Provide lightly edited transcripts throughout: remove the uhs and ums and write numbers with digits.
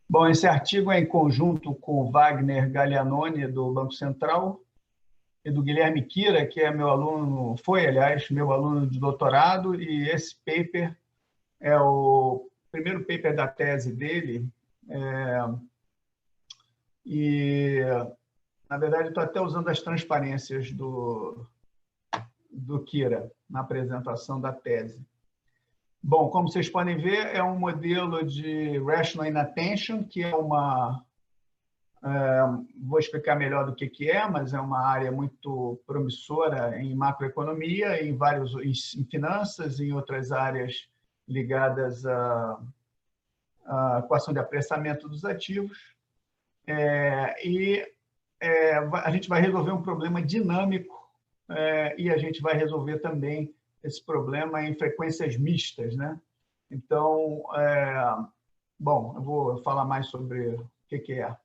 Bom, esse artigo é em conjunto com o Wagner Gallianoni, do Banco Central, e do Guilherme Kira, que é meu aluno, foi, aliás, meu aluno de doutorado, e esse paper é o primeiro paper da tese dele, e, na verdade, estou até usando as transparências do Kira na apresentação da tese. Bom, como vocês podem ver, é um modelo de Rational Inattention, que é uma... vou explicar melhor do que é, mas é uma área muito promissora em macroeconomia, em finanças, em outras áreas ligadas à equação de apressamento dos ativos. A gente vai resolver um problema dinâmico e a gente vai resolver também esse problema em frequências mistas, né? Então, bom, eu vou falar mais sobre o que é.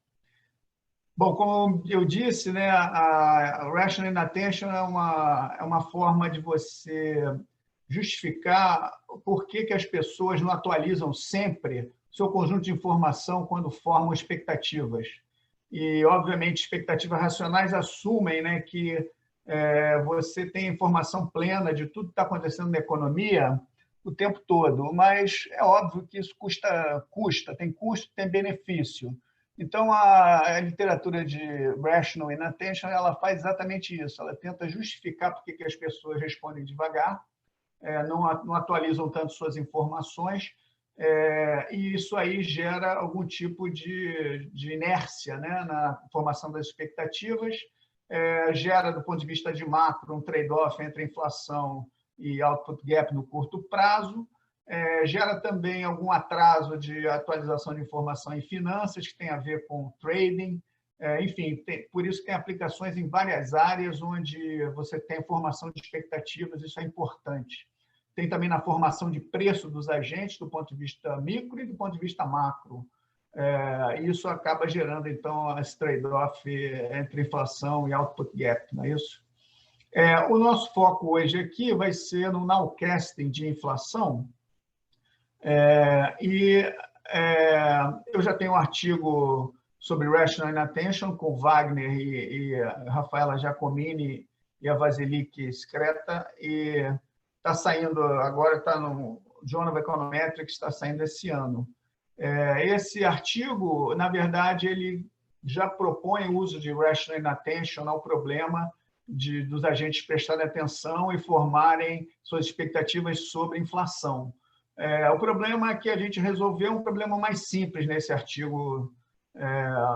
Bom, como eu disse, né, a Rational Inattention é uma forma de você justificar por que as pessoas não atualizam sempre o seu conjunto de informação quando formam expectativas. E, obviamente, expectativas racionais assumem, né, que você tem informação plena de tudo que está acontecendo na economia o tempo todo, mas é óbvio que isso tem custo, tem benefício. Então, a literatura de Rational Inattention, ela faz exatamente isso, ela tenta justificar por que as pessoas respondem devagar, não atualizam tanto suas informações, e isso aí gera algum tipo de inércia, né, na formação das expectativas, gera, do ponto de vista de macro, um trade-off entre inflação e output gap no curto prazo, gera também algum atraso de atualização de informação em finanças, que tem a ver com trading, enfim, por isso tem aplicações em várias áreas onde você tem formação de expectativas, isso é importante. Tem também na formação de preço dos agentes, do ponto de vista micro e do ponto de vista macro. Isso acaba gerando, então, esse trade-off entre inflação e output gap, não é isso? O nosso foco hoje aqui vai ser no nowcasting de inflação, eu já tenho um artigo sobre Rational Inattention com Wagner e a Rafaela Giacomini e a Vasiliki Screta, e está saindo agora, está no Journal of Econometrics, está saindo esse ano. Esse artigo, na verdade, ele já propõe o uso de Rational Inattention ao problema dos agentes prestarem atenção e formarem suas expectativas sobre inflação. O problema que a gente resolveu é um problema mais simples nesse artigo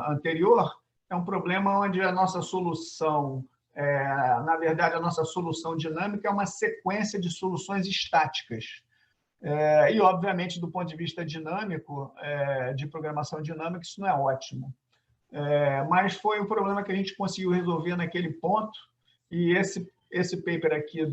anterior, é um problema onde a nossa solução, na verdade, a nossa solução dinâmica é uma sequência de soluções estáticas. E, obviamente, do ponto de vista dinâmico, de programação dinâmica, isso não é ótimo. Mas foi um problema que a gente conseguiu resolver naquele ponto, e esse paper aqui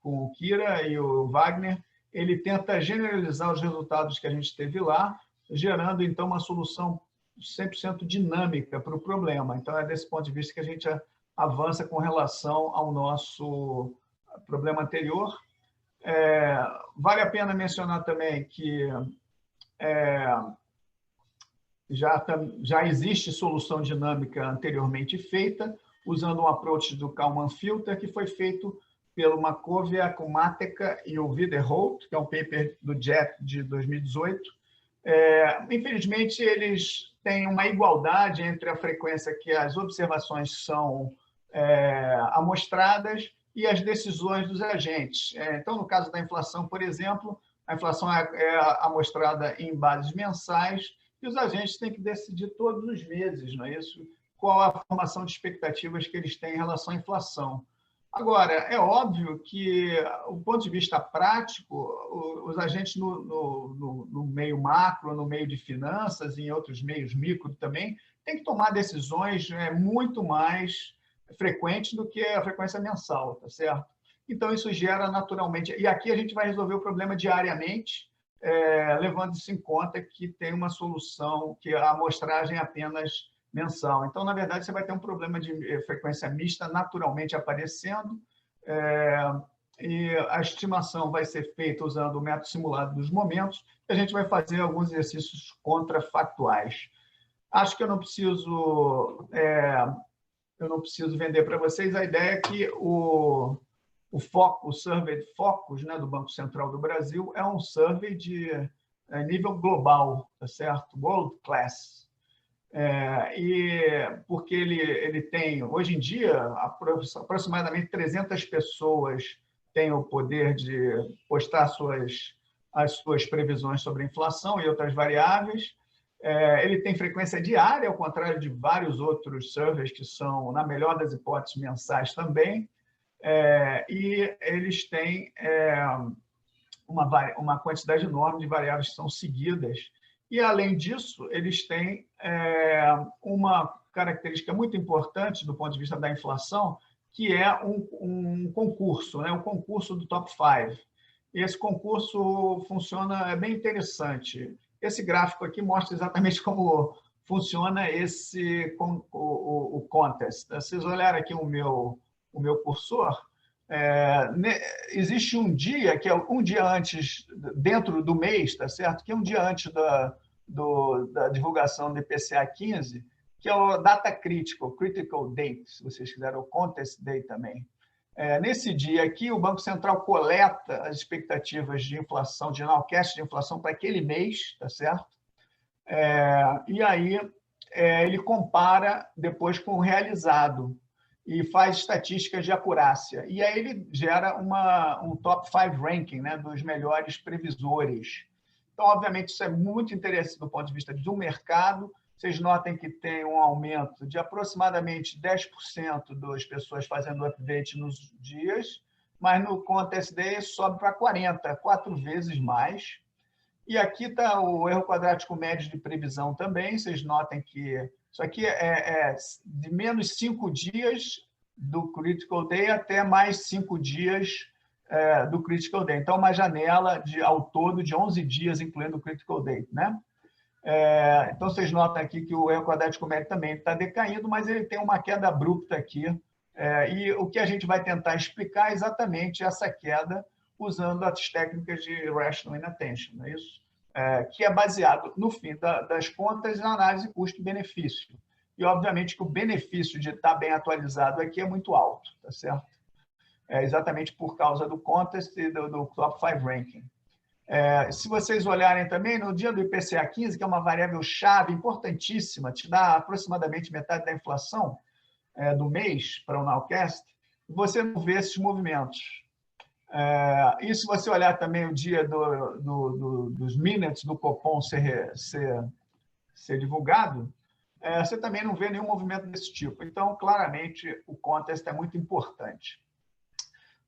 com o Kira e o Wagner, ele tenta generalizar os resultados que a gente teve lá, gerando, então, uma solução 100% dinâmica para o problema. Então, é desse ponto de vista que a gente avança com relação ao nosso problema anterior. Vale a pena mencionar também que já existe solução dinâmica anteriormente feita, usando um approach do Kalman Filter, que foi feito pelo Macovia, Kumateka e o Widerholt, que é um paper do JET de 2018. Infelizmente, eles têm uma igualdade entre a frequência que as observações são amostradas e as decisões dos agentes. Então, no caso da inflação, por exemplo, a inflação é amostrada em bases mensais e os agentes têm que decidir todos os meses, não é isso? Qual a formação de expectativas que eles têm em relação à inflação. Agora, é óbvio que, do ponto de vista prático, os agentes no meio macro, no meio de finanças e em outros meios micro também, têm que tomar decisões muito mais frequentes do que a frequência mensal, tá certo? Então, isso gera naturalmente... E aqui a gente vai resolver o problema diariamente, levando-se em conta que tem uma solução, que a amostragem é apenas mensal. Então, na verdade, você vai ter um problema de frequência mista naturalmente aparecendo. e a estimação vai ser feita usando o método simulado dos momentos, e a gente vai fazer alguns exercícios contrafactuais. Acho que eu não preciso vender para vocês a ideia que o Survey de Focus, né, do Banco Central do Brasil, é um survey de nível global, tá certo? World class. E porque ele tem, hoje em dia, aproximadamente 300 pessoas têm o poder de postar as suas previsões sobre a inflação e outras variáveis. Ele tem frequência diária, ao contrário de vários outros surveys que são, na melhor das hipóteses, mensais também. E eles têm uma quantidade enorme de variáveis que são seguidas. E, além disso, eles têm uma característica muito importante do ponto de vista da inflação, que é um concurso, né? O concurso do Top 5. E esse concurso funciona, é bem interessante. Esse gráfico aqui mostra exatamente como funciona o contest. Se vocês olharem aqui o meu cursor, existe um dia, que é um dia antes, dentro do mês, tá certo? Que é um dia antes da divulgação do IPCA 15, que é o data critical date, se vocês quiserem, o contest day também. Nesse dia aqui, o Banco Central coleta as expectativas de inflação, de nowcast de inflação para aquele mês, tá certo? E aí ele compara depois com o realizado e faz estatísticas de acurácia. E aí ele gera um top 5 ranking, né, dos melhores previsores. Então, obviamente, isso é muito interessante do ponto de vista do mercado. Vocês notem que tem um aumento de aproximadamente 10% das pessoas fazendo update nos dias, mas no Contest Day sobe para 40%, 4 vezes mais. E aqui está o erro quadrático médio de previsão também. Vocês notem que isso aqui é de menos 5 dias do Critical Day até mais 5 dias do Critical Day. Então, uma janela ao todo de 11 dias, incluindo o Critical Day, né? Então, vocês notam aqui que o erro quadrático médio também está decaindo, mas ele tem uma queda abrupta aqui. E o que a gente vai tentar explicar é exatamente essa queda usando as técnicas de Rational Inattention, não é isso? Que é baseado, no fim das contas, na análise custo-benefício. E, obviamente, que o benefício de estar bem atualizado aqui é muito alto, tá certo? Exatamente por causa do contest e do Top 5 Ranking. Se vocês olharem também, no dia do IPCA 15, que é uma variável-chave importantíssima, te dá aproximadamente metade da inflação do mês para o nowcast, você não vê esses movimentos. E se você olhar também o dia dos minutes do Copom ser divulgado, você também não vê nenhum movimento desse tipo. Então, claramente, o contest é muito importante.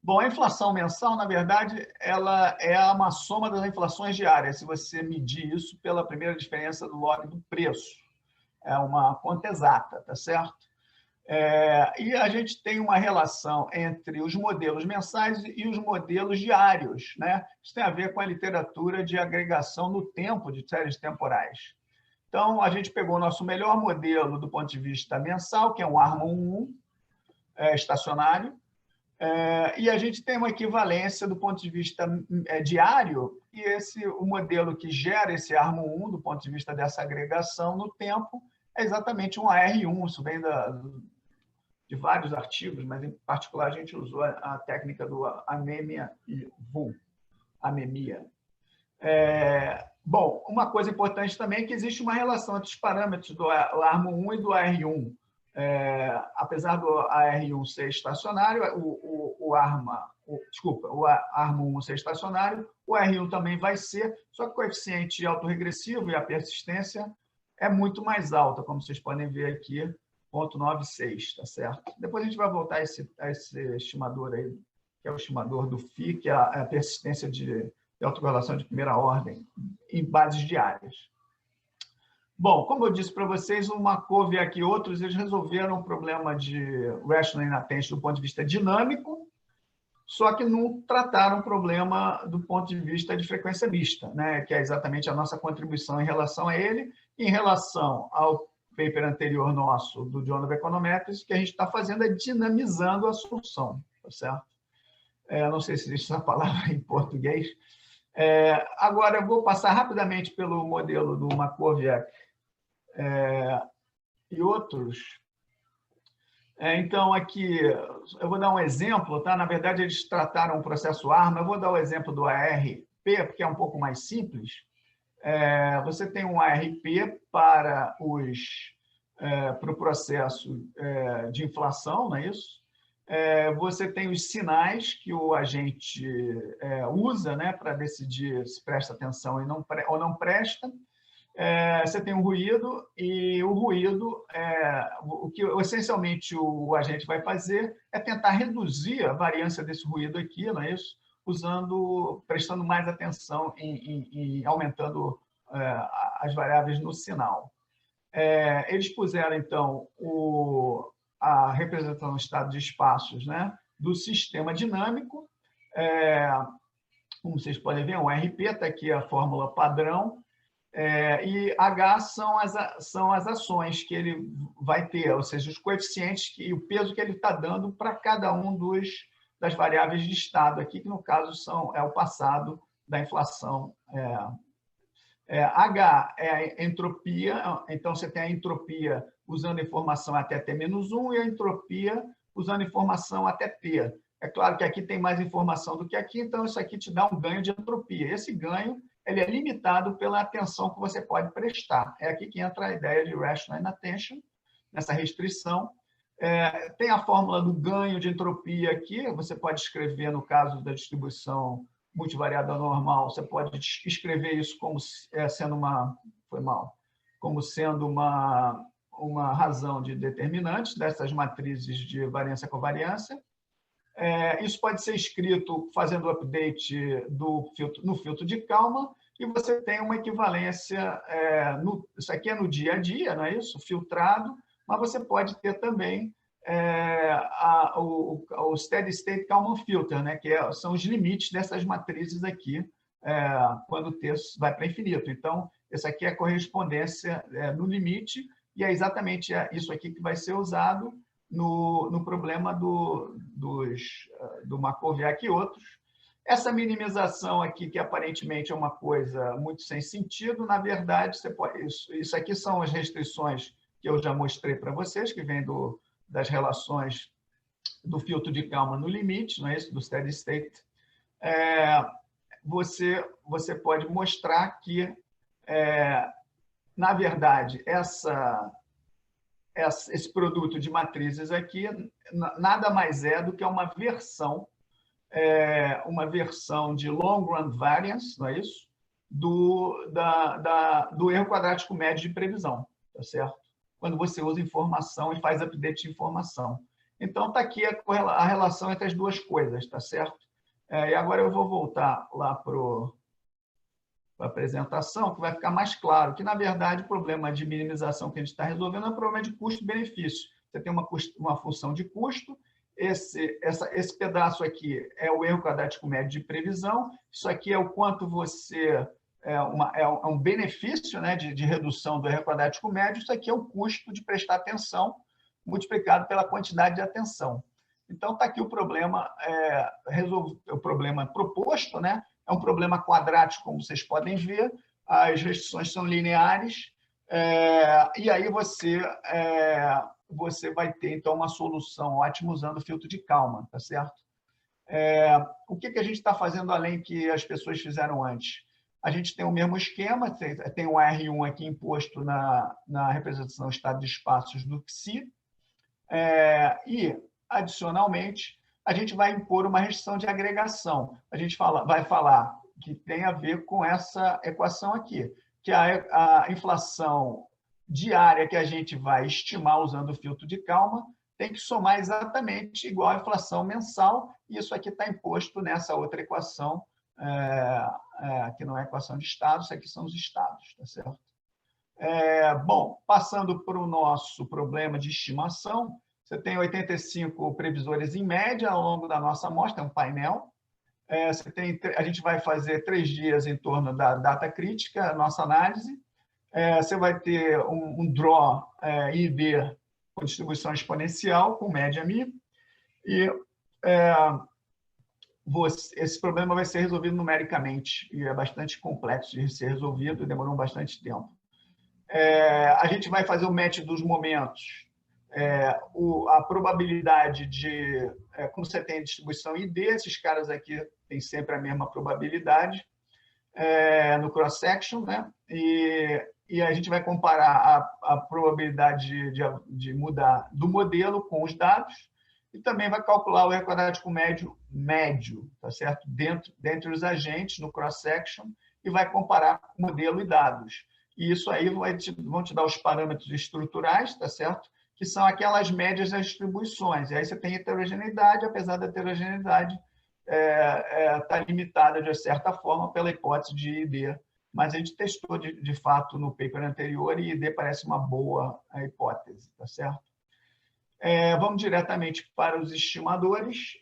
Bom, a inflação mensal, na verdade, ela é uma soma das inflações diárias, se você medir isso pela primeira diferença do log do preço. É uma conta exata, tá certo? E a gente tem uma relação entre os modelos mensais e os modelos diários, né? Isso tem a ver com a literatura de agregação no tempo de séries temporais. Então, a gente pegou o nosso melhor modelo do ponto de vista mensal, que é um ARMON 1 estacionário, e a gente tem uma equivalência do ponto de vista diário, e o modelo que gera esse ARMON 1, do ponto de vista dessa agregação no tempo, é exatamente um AR1, isso vem de vários artigos, mas, em particular, a gente usou a técnica do anemia e VUL, anemia. Bom, uma coisa importante também é que existe uma relação entre os parâmetros do ARMON 1 e do AR1. Apesar do AR1 ser estacionário, o ARMON 1 ser estacionário, o AR1 também vai ser, só que o coeficiente autorregressivo e a persistência é muito mais alta, como vocês podem ver aqui, 0,96, tá certo? Depois a gente vai voltar a esse estimador aí, que é o estimador do FI, que é a persistência de autocorrelação de primeira ordem, em bases diárias. Bom, como eu disse para vocês, o Markov e aqui outros, eles resolveram o problema de Rational Inattention do ponto de vista dinâmico, só que não trataram o problema do ponto de vista de frequência mista, né? Que é exatamente a nossa contribuição em relação a ele, em relação ao paper anterior nosso, do Journal of Econometrics, que a gente está fazendo é dinamizando a solução, tá certo? Não sei se existe essa palavra em português. Agora, eu vou passar rapidamente pelo modelo do Makowiak e outros. Então, aqui, eu vou dar um exemplo, tá? Na verdade, eles trataram o processo ARMA. Eu vou dar o exemplo do ARP, porque é um pouco mais simples. Você tem um ARP para o processo de inflação, não é isso? Você tem os sinais que o agente usa, né, para decidir se presta atenção ou não presta. Você tem o ruído, e o ruído, o que essencialmente o agente vai fazer é tentar reduzir a variância desse ruído aqui, não é isso? Prestando mais atenção e aumentando as variáveis no sinal. Eles puseram, então, a representação no estado de espaços, né, do sistema dinâmico. Como vocês podem ver, um RP, está aqui a fórmula padrão. E H são as ações que ele vai ter, ou seja, os coeficientes e o peso que ele está dando para cada um das variáveis de estado aqui, que no caso é o passado da inflação. H é a entropia, então você tem a entropia usando informação até T-1 e a entropia usando informação até T. É claro que aqui tem mais informação do que aqui, então isso aqui te dá um ganho de entropia. Esse ganho ele é limitado pela atenção que você pode prestar. É aqui que entra a ideia de rational inattention, nessa restrição. Tem a fórmula do ganho de entropia aqui, você pode escrever, no caso da distribuição multivariada normal, você pode escrever isso como sendo uma razão de determinantes dessas matrizes de variância-covariância. Isso pode ser escrito fazendo o update no filtro de Kalman, e você tem uma equivalência, isso aqui é no dia a dia, não é isso? Filtrado, mas você pode ter também o Steady State Kalman Filter, né? Que são os limites dessas matrizes aqui, quando o texto vai para infinito. Então, essa aqui é a correspondência no limite, e é exatamente isso aqui que vai ser usado no problema do Makowiak e outros. Essa minimização aqui, que aparentemente é uma coisa muito sem sentido, na verdade, isso aqui são as restrições que eu já mostrei para vocês, que vêm das relações do filtro de Kalman no limite, não é isso? Do steady state. Você pode mostrar que, na verdade, esse produto de matrizes aqui nada mais é do que uma versão de long run variance, não é isso? Do erro quadrático médio de previsão, tá certo? Quando você usa informação e faz update de informação. Então, está aqui a relação entre as duas coisas, tá certo? E agora eu vou voltar lá para a apresentação, que vai ficar mais claro que, na verdade, o problema de minimização que a gente está resolvendo é um problema de custo-benefício. Você tem uma função de custo, esse pedaço aqui é o erro quadrático médio de previsão, isso aqui é o quanto você... É um benefício, né, de redução do erro quadrático médio, isso aqui é o custo de prestar atenção multiplicado pela quantidade de atenção. Então, está aqui o problema, o problema proposto, né? É um problema quadrático, como vocês podem ver, as restrições são lineares, e aí você vai ter, então, uma solução ótima usando o filtro de Kalman, tá certo? O que a gente está fazendo além que as pessoas fizeram antes? A gente tem o mesmo esquema, tem o R1 aqui imposto na representação estado de espaços do XI, e, adicionalmente, a gente vai impor uma restrição de agregação. A gente vai falar que tem a ver com essa equação aqui, que a inflação diária que a gente vai estimar usando o filtro de Kalman tem que somar exatamente igual à inflação mensal, e isso aqui está imposto nessa outra equação, que não é equação de estados, isso aqui são os estados, tá certo? Bom, passando para o nosso problema de estimação, você tem 85 previsores em média ao longo da nossa amostra, é um painel. A gente vai fazer 3 dias em torno da data crítica, a nossa análise. Você vai ter um draw ID com distribuição exponencial, com média Mi, e esse problema vai ser resolvido numericamente, e é bastante complexo de ser resolvido, e demorou bastante tempo. A gente vai fazer o match dos momentos. A probabilidade de... como você tem distribuição ID, esses caras aqui têm sempre a mesma probabilidade no cross-section, né? E a gente vai comparar a probabilidade de mudar do modelo com os dados e também vai calcular o erro quadrático médio, tá certo? Dentre os agentes no cross-section e vai comparar modelo e dados. E isso aí vão te dar os parâmetros estruturais, tá certo? Que são aquelas médias das distribuições. E aí você tem heterogeneidade, apesar da heterogeneidade estar limitada, de certa forma, pela hipótese de ID. Mas a gente testou, de fato, no paper anterior, e ID parece uma boa hipótese, tá certo? Vamos diretamente para os estimadores.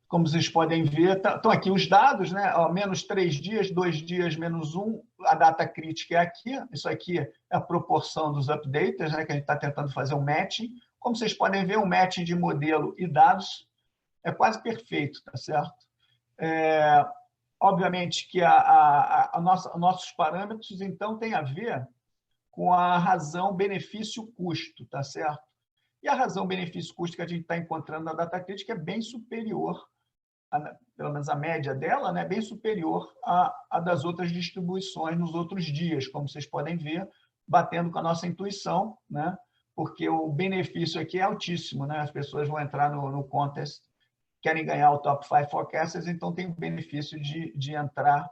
Como vocês podem ver, estão aqui os dados, né? Menos 3 dias, 2 dias, menos 1, a data crítica é aqui. Isso aqui é a proporção dos updaters, né? Que a gente está tentando fazer um matching. Como vocês podem ver, o matching de modelo e dados é quase perfeito, tá certo? Obviamente que nossos parâmetros, então, têm a ver com a razão benefício-custo, tá certo? E a razão benefício-custo que a gente está encontrando na data crítica é bem superior, pelo menos a média dela, né, bem superior à das outras distribuições nos outros dias, como vocês podem ver, batendo com a nossa intuição, né, porque o benefício aqui é altíssimo, né, as pessoas vão entrar no contest, querem ganhar o Top 5 Forecasters, então tem o benefício de entrar,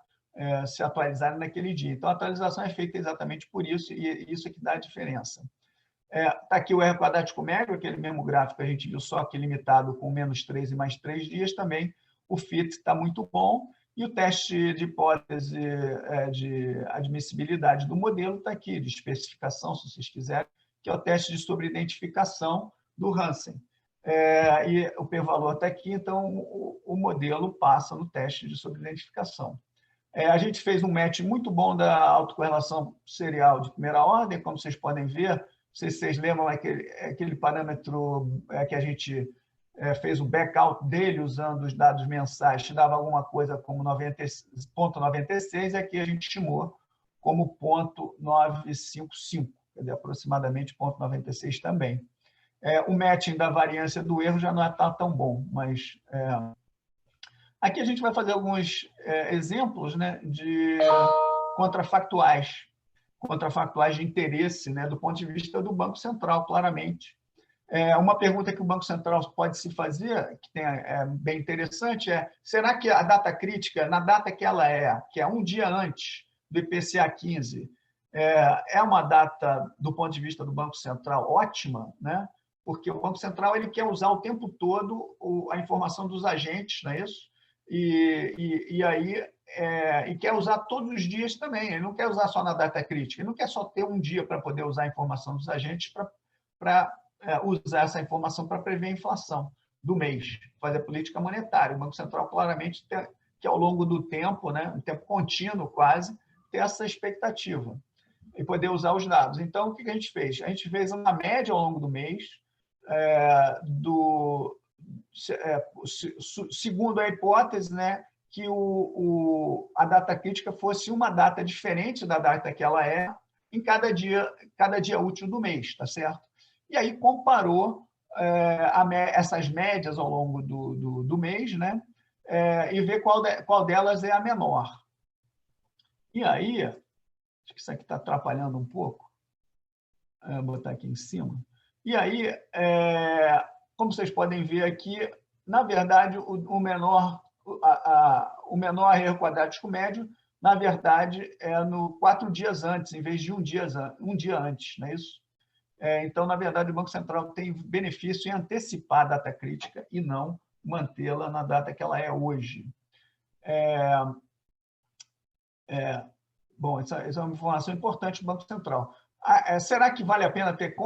se atualizarem naquele dia. Então, a atualização é feita exatamente por isso, e isso é que dá a diferença. Está aqui o erro quadrático médio, aquele mesmo gráfico que a gente viu, só que limitado com menos 3 e mais 3 dias também. O fit está muito bom, e o teste de hipótese de admissibilidade do modelo está aqui, de especificação, se vocês quiserem, que é o teste de sobreidentificação do Hansen. E o p-valor está aqui, então o modelo passa no teste de sobreidentificação. A gente fez um match muito bom da autocorrelação serial de primeira ordem, como vocês podem ver. Não sei se vocês lembram aquele parâmetro que a gente fez o backout dele usando os dados mensais, te dava alguma coisa como 0,96, e aqui a gente estimou como 0,955, quer dizer, aproximadamente 0,96 também. O matching da variância do erro já não está tão bom, mas... Aqui a gente vai fazer alguns exemplos, né, de contrafactuais de interesse, né, do ponto de vista do Banco Central, claramente. Uma pergunta que o Banco Central pode se fazer, que é bem interessante, será que a data crítica, na data que ela que é um dia antes do IPCA 15, é uma data, do ponto de vista do Banco Central, ótima, né? Porque o Banco Central ele quer usar o tempo todo a informação dos agentes, não é isso? E quer usar todos os dias também. Ele não quer usar só na data crítica, ele não quer só ter um dia para poder usar a informação dos agentes para usar essa informação para prever a inflação do mês, fazer política monetária. O Banco Central claramente que ao longo do tempo, né, um tempo contínuo quase, ter essa expectativa e poder usar os dados. Então, o que a gente fez? A gente fez uma média ao longo do mês segundo a hipótese, né, que a data crítica fosse uma data diferente da data que ela em cada dia útil do mês, tá certo? E aí comparou essas médias ao longo do mês, né, e ver qual delas é a menor. E aí, acho que isso aqui está atrapalhando um pouco, vou botar aqui em cima. E aí, como vocês podem ver aqui, na verdade, o menor erro quadrático médio, na verdade, é 4 dias antes, em vez de um dia antes, não é isso? Então, na verdade, o Banco Central tem benefício em antecipar a data crítica e não mantê-la na data que ela é hoje. Bom, essa é uma informação importante do Banco Central. Será que vale a pena ter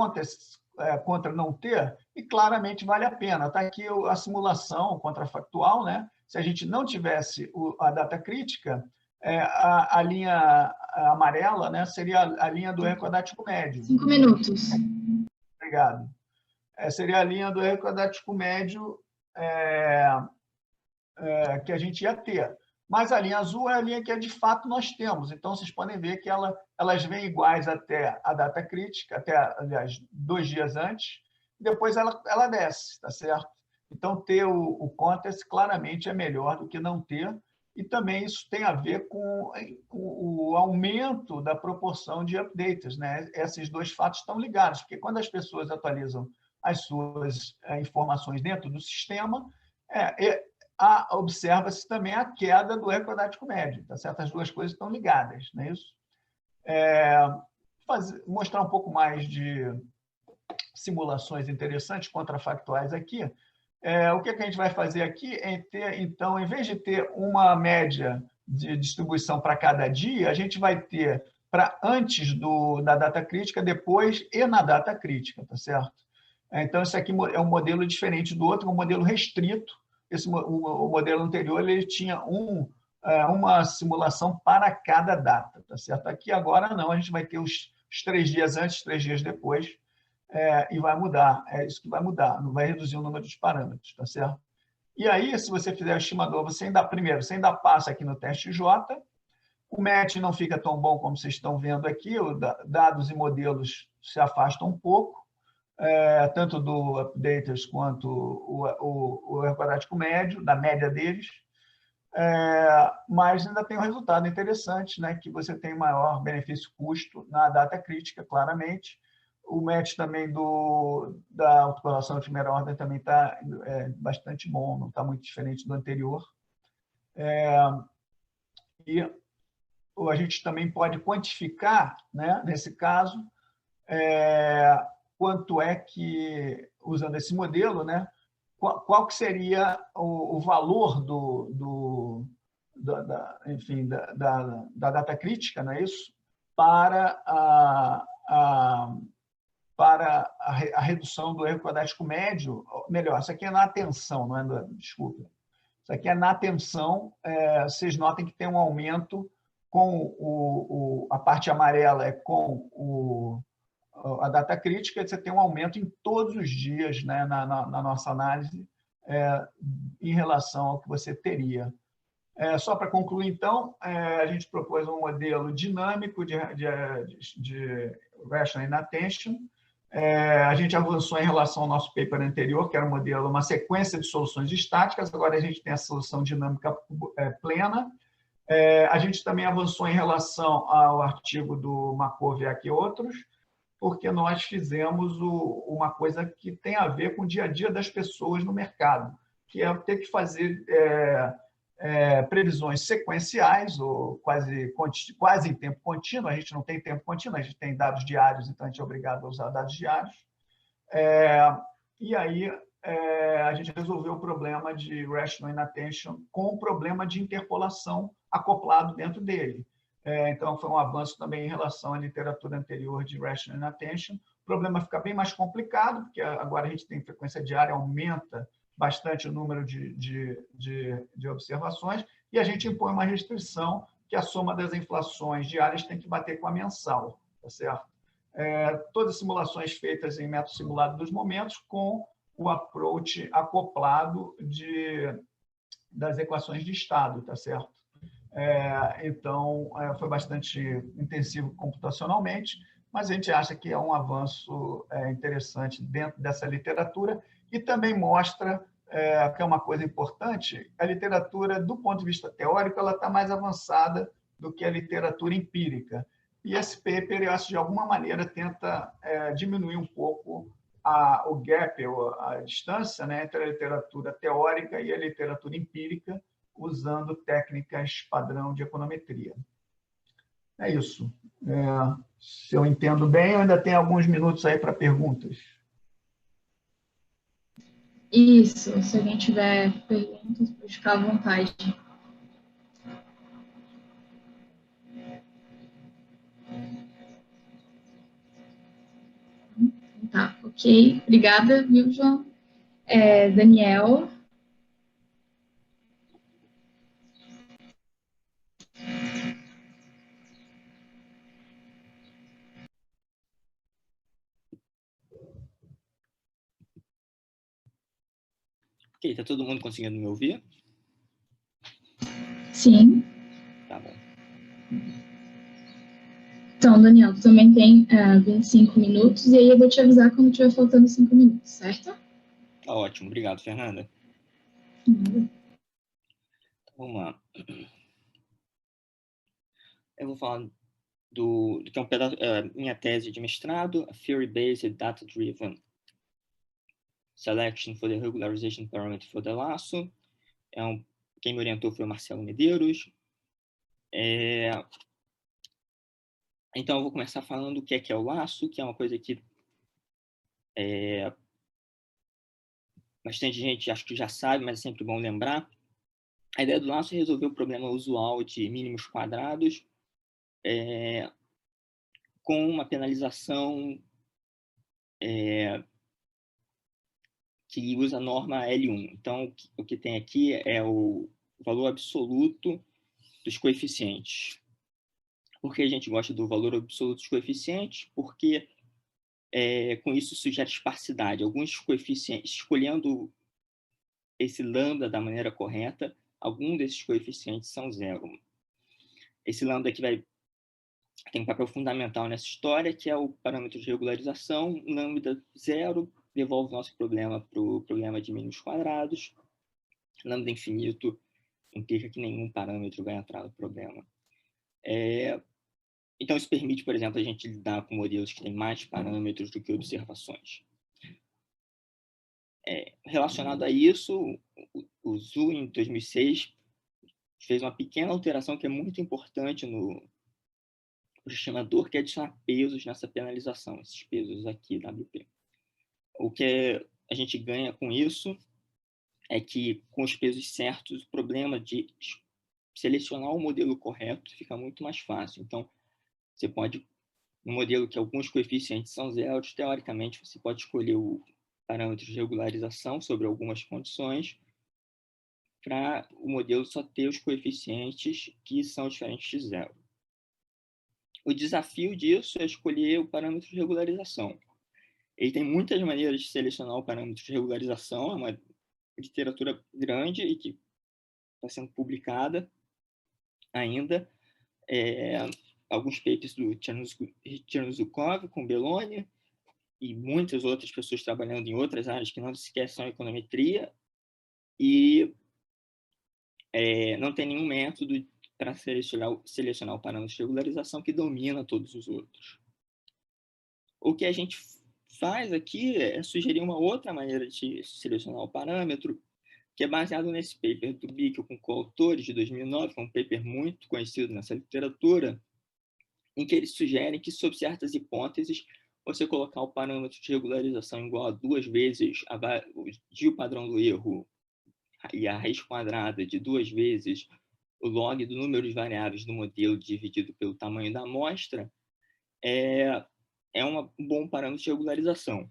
contra não ter? E claramente vale a pena. Está aqui a simulação contrafactual, né? Se a gente não tivesse a data crítica, a linha amarela, né, seria a linha do erro quadrático médio. 5 minutos. Obrigado. seria a linha do erro quadrático médio que a gente ia ter. Mas a linha azul é a linha que, de fato, nós temos. Então, vocês podem ver que elas vêm iguais até a data crítica, até, aliás, 2 dias antes, depois ela desce, tá certo? Então, ter o contest claramente é melhor do que não ter, e também isso tem a ver com o aumento da proporção de updates, né? Esses dois fatos estão ligados, porque quando as pessoas atualizam as suas informações dentro do sistema, observa-se também a queda do erro quadrático médio, tá certo? As duas coisas estão ligadas, não é isso? Mostrar um pouco mais de simulações interessantes, contrafactuais aqui. O que a gente vai fazer aqui é ter, então, em vez de ter uma média de distribuição para cada dia, a gente vai ter para antes da data crítica, depois e na data crítica, tá certo? Então, isso aqui é um modelo diferente do outro, um modelo restrito. O modelo anterior ele tinha uma simulação para cada data, tá certo? Aqui agora não, a gente vai ter os 3 dias antes, 3 dias depois, e vai mudar, é isso que vai mudar, não vai reduzir o número de parâmetros, tá certo? E aí, se você fizer o estimador, você ainda passa aqui no teste J, o match não fica tão bom como vocês estão vendo aqui, dados e modelos se afastam um pouco, tanto do updaters quanto o erro quadrático médio, da média deles, mas ainda tem um resultado interessante, né, que você tem maior benefício-custo na data crítica, claramente. O match também da autocorrelação de primeira ordem também está bastante bom, não está muito diferente do anterior. E a gente também pode quantificar, né, nesse caso, quanto é que, usando esse modelo, né, qual que seria o valor enfim, da data crítica, não é isso? Para a redução do erro quadrático médio, melhor, isso aqui é na atenção, não é? Desculpa. Isso aqui é na atenção, vocês notem que tem um aumento com a parte amarela é com a data crítica, você tem um aumento em todos os dias, né, na nossa análise, em relação ao que você teria. Só para concluir, então, a gente propôs um modelo dinâmico de Rational Inattention. A gente avançou em relação ao nosso paper anterior, que era um modelo, uma sequência de soluções estáticas, agora a gente tem a solução dinâmica plena. A gente também avançou em relação ao artigo do Markowiak e outros, porque nós fizemos uma coisa que tem a ver com o dia a dia das pessoas no mercado, que é ter que fazer previsões sequenciais, ou quase em tempo contínuo. A gente não tem tempo contínuo, a gente tem dados diários, então a gente é obrigado a usar dados diários. E aí a gente resolveu o problema de Rational Inattention com o problema de interpolação acoplado dentro dele. Então, foi um avanço também em relação à literatura anterior de Rational Inattention. O problema fica bem mais complicado, porque agora a gente tem frequência diária, aumenta bastante o número de observações, e a gente impõe uma restrição que a soma das inflações diárias tem que bater com a mensal, tá certo? Todas as simulações feitas em método simulado dos momentos com o approach acoplado das equações de estado, tá certo? Então, foi bastante intensivo computacionalmente, mas a gente acha que é um avanço interessante dentro dessa literatura e também mostra que é uma coisa importante, a literatura, do ponto de vista teórico, ela está mais avançada do que a literatura empírica. E esse paper, eu acho, de alguma maneira, tenta diminuir um pouco o gap, ou a distância, né, entre a literatura teórica e a literatura empírica, usando técnicas padrão de econometria. É isso. Se eu entendo bem, eu ainda tenho alguns minutos aí para perguntas. Isso, se alguém tiver perguntas, pode ficar à vontade. Tá, ok. Obrigada, viu, João? Daniel. Ok, tá todo mundo conseguindo me ouvir? Sim. Tá bom. Então, Daniel, tu também tem 25 minutos, e aí eu vou te avisar quando tiver faltando 5 minutos, certo? Tá ótimo, obrigado, Fernanda. Vamos lá. Eu vou falar do que é um pedaço, minha tese de mestrado, a Theory-Based Data-Driven Selection for the Regularization Parameter for the Lasso. Quem me orientou foi o Marcelo Medeiros. Então, eu vou começar falando o que é o laço, que é uma coisa que bastante gente acho que já sabe, mas é sempre bom lembrar. A ideia do laço é resolver o problema usual de mínimos quadrados com uma penalização que usa a norma L1. Então, o que tem aqui é o valor absoluto dos coeficientes. Por que a gente gosta do valor absoluto dos coeficientes? Porque com isso sugere esparsidade. Alguns coeficientes, escolhendo esse lambda da maneira correta, algum desses coeficientes são zero. Esse lambda aqui tem um papel fundamental nessa história, que é o parâmetro de regularização. Lambda zero devolve o nosso problema para o problema de mínimos quadrados. Lambda infinito implica que nenhum parâmetro vai entrar no problema. Então, isso permite, por exemplo, a gente lidar com modelos que têm mais parâmetros do que observações. Relacionado a isso, o Zhu, em 2006, fez uma pequena alteração que é muito importante no estimador, que é adicionar pesos nessa penalização, esses pesos aqui, WP. O que a gente ganha com isso é que, com os pesos certos, o problema de selecionar o modelo correto fica muito mais fácil. Então, você pode, no modelo que alguns coeficientes são zeros, teoricamente, você pode escolher o parâmetro de regularização sobre algumas condições para o modelo só ter os coeficientes que são diferentes de zero. O desafio disso é escolher o parâmetro de regularização. Ele tem muitas maneiras de selecionar o parâmetro de regularização, é uma literatura grande e que está sendo publicada ainda. Alguns papers do Chernouzukov com Belloni e muitas outras pessoas trabalhando em outras áreas que não sequer são econometria, e não tem nenhum método para selecionar o parâmetro de regularização que domina todos os outros. O que a gente faz aqui é sugerir uma outra maneira de selecionar o parâmetro, que é baseado nesse paper do Bickel com coautores de 2009, que é um paper muito conhecido nessa literatura, em que eles sugerem que, sob certas hipóteses, você colocar o parâmetro de regularização igual a 2 vezes o padrão do erro e a raiz quadrada de 2 vezes o log do número de variáveis do modelo dividido pelo tamanho da amostra é um bom parâmetro de regularização.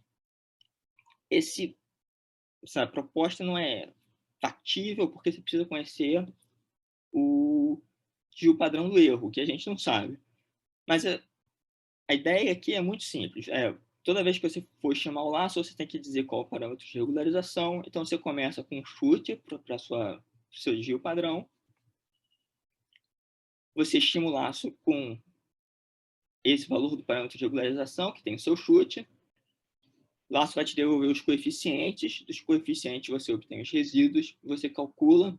Essa proposta não é factível porque você precisa conhecer o padrão do erro, que a gente não sabe. Mas a ideia aqui é muito simples. Toda vez que você for chamar o laço, você tem que dizer qual é o parâmetro de regularização. Então, você começa com um chute para o seu desvio padrão. Você estima o laço com esse valor do parâmetro de regularização, que tem o seu chute. O laço vai te devolver os coeficientes. Dos coeficientes, você obtém os resíduos. Você calcula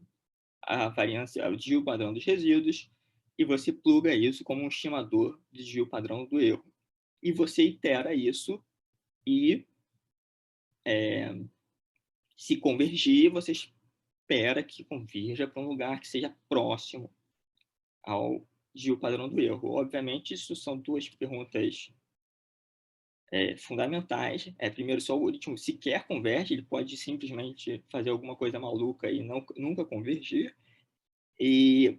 a variância, o desvio padrão dos resíduos, e você pluga isso como um estimador de desvio padrão do erro. E você itera isso e, se convergir, você espera que converja para um lugar que seja próximo ao desvio padrão do erro. Obviamente, isso são duas perguntas fundamentais. Primeiro, se o algoritmo sequer converge, ele pode simplesmente fazer alguma coisa maluca e nunca convergir. E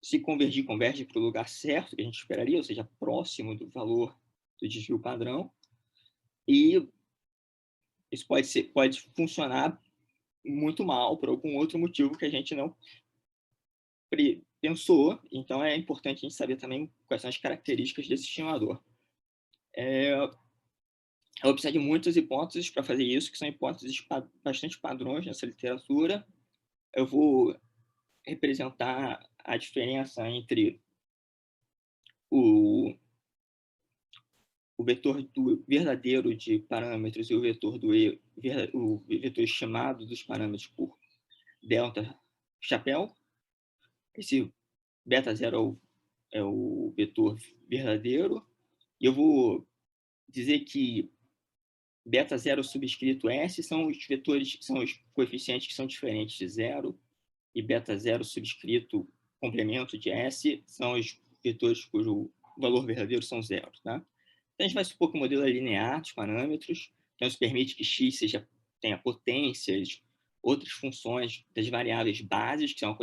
se convergir, converge para o lugar certo que a gente esperaria, ou seja, próximo do valor do desvio padrão. E isso pode funcionar muito mal por algum outro motivo que a gente não pensou. Então, é importante a gente saber também quais são as características desse estimador. Eu vou precisar de muitas hipóteses para fazer isso, que são hipóteses bastante padrões nessa literatura. Eu vou representar a diferença entre o vetor verdadeiro de parâmetros e o vetor o vetor estimado dos parâmetros por delta chapéu. Esse beta 0 é o vetor verdadeiro. E eu vou dizer que beta 0 subscrito S são os vetores, são os coeficientes que são diferentes de 0, e beta 0 subscrito complemento de S são os vetores cujo valor verdadeiro são 0. Tá? Então, a gente vai supor que o modelo é linear dos parâmetros, então isso permite que x tenha potências, outras funções das variáveis bases, que são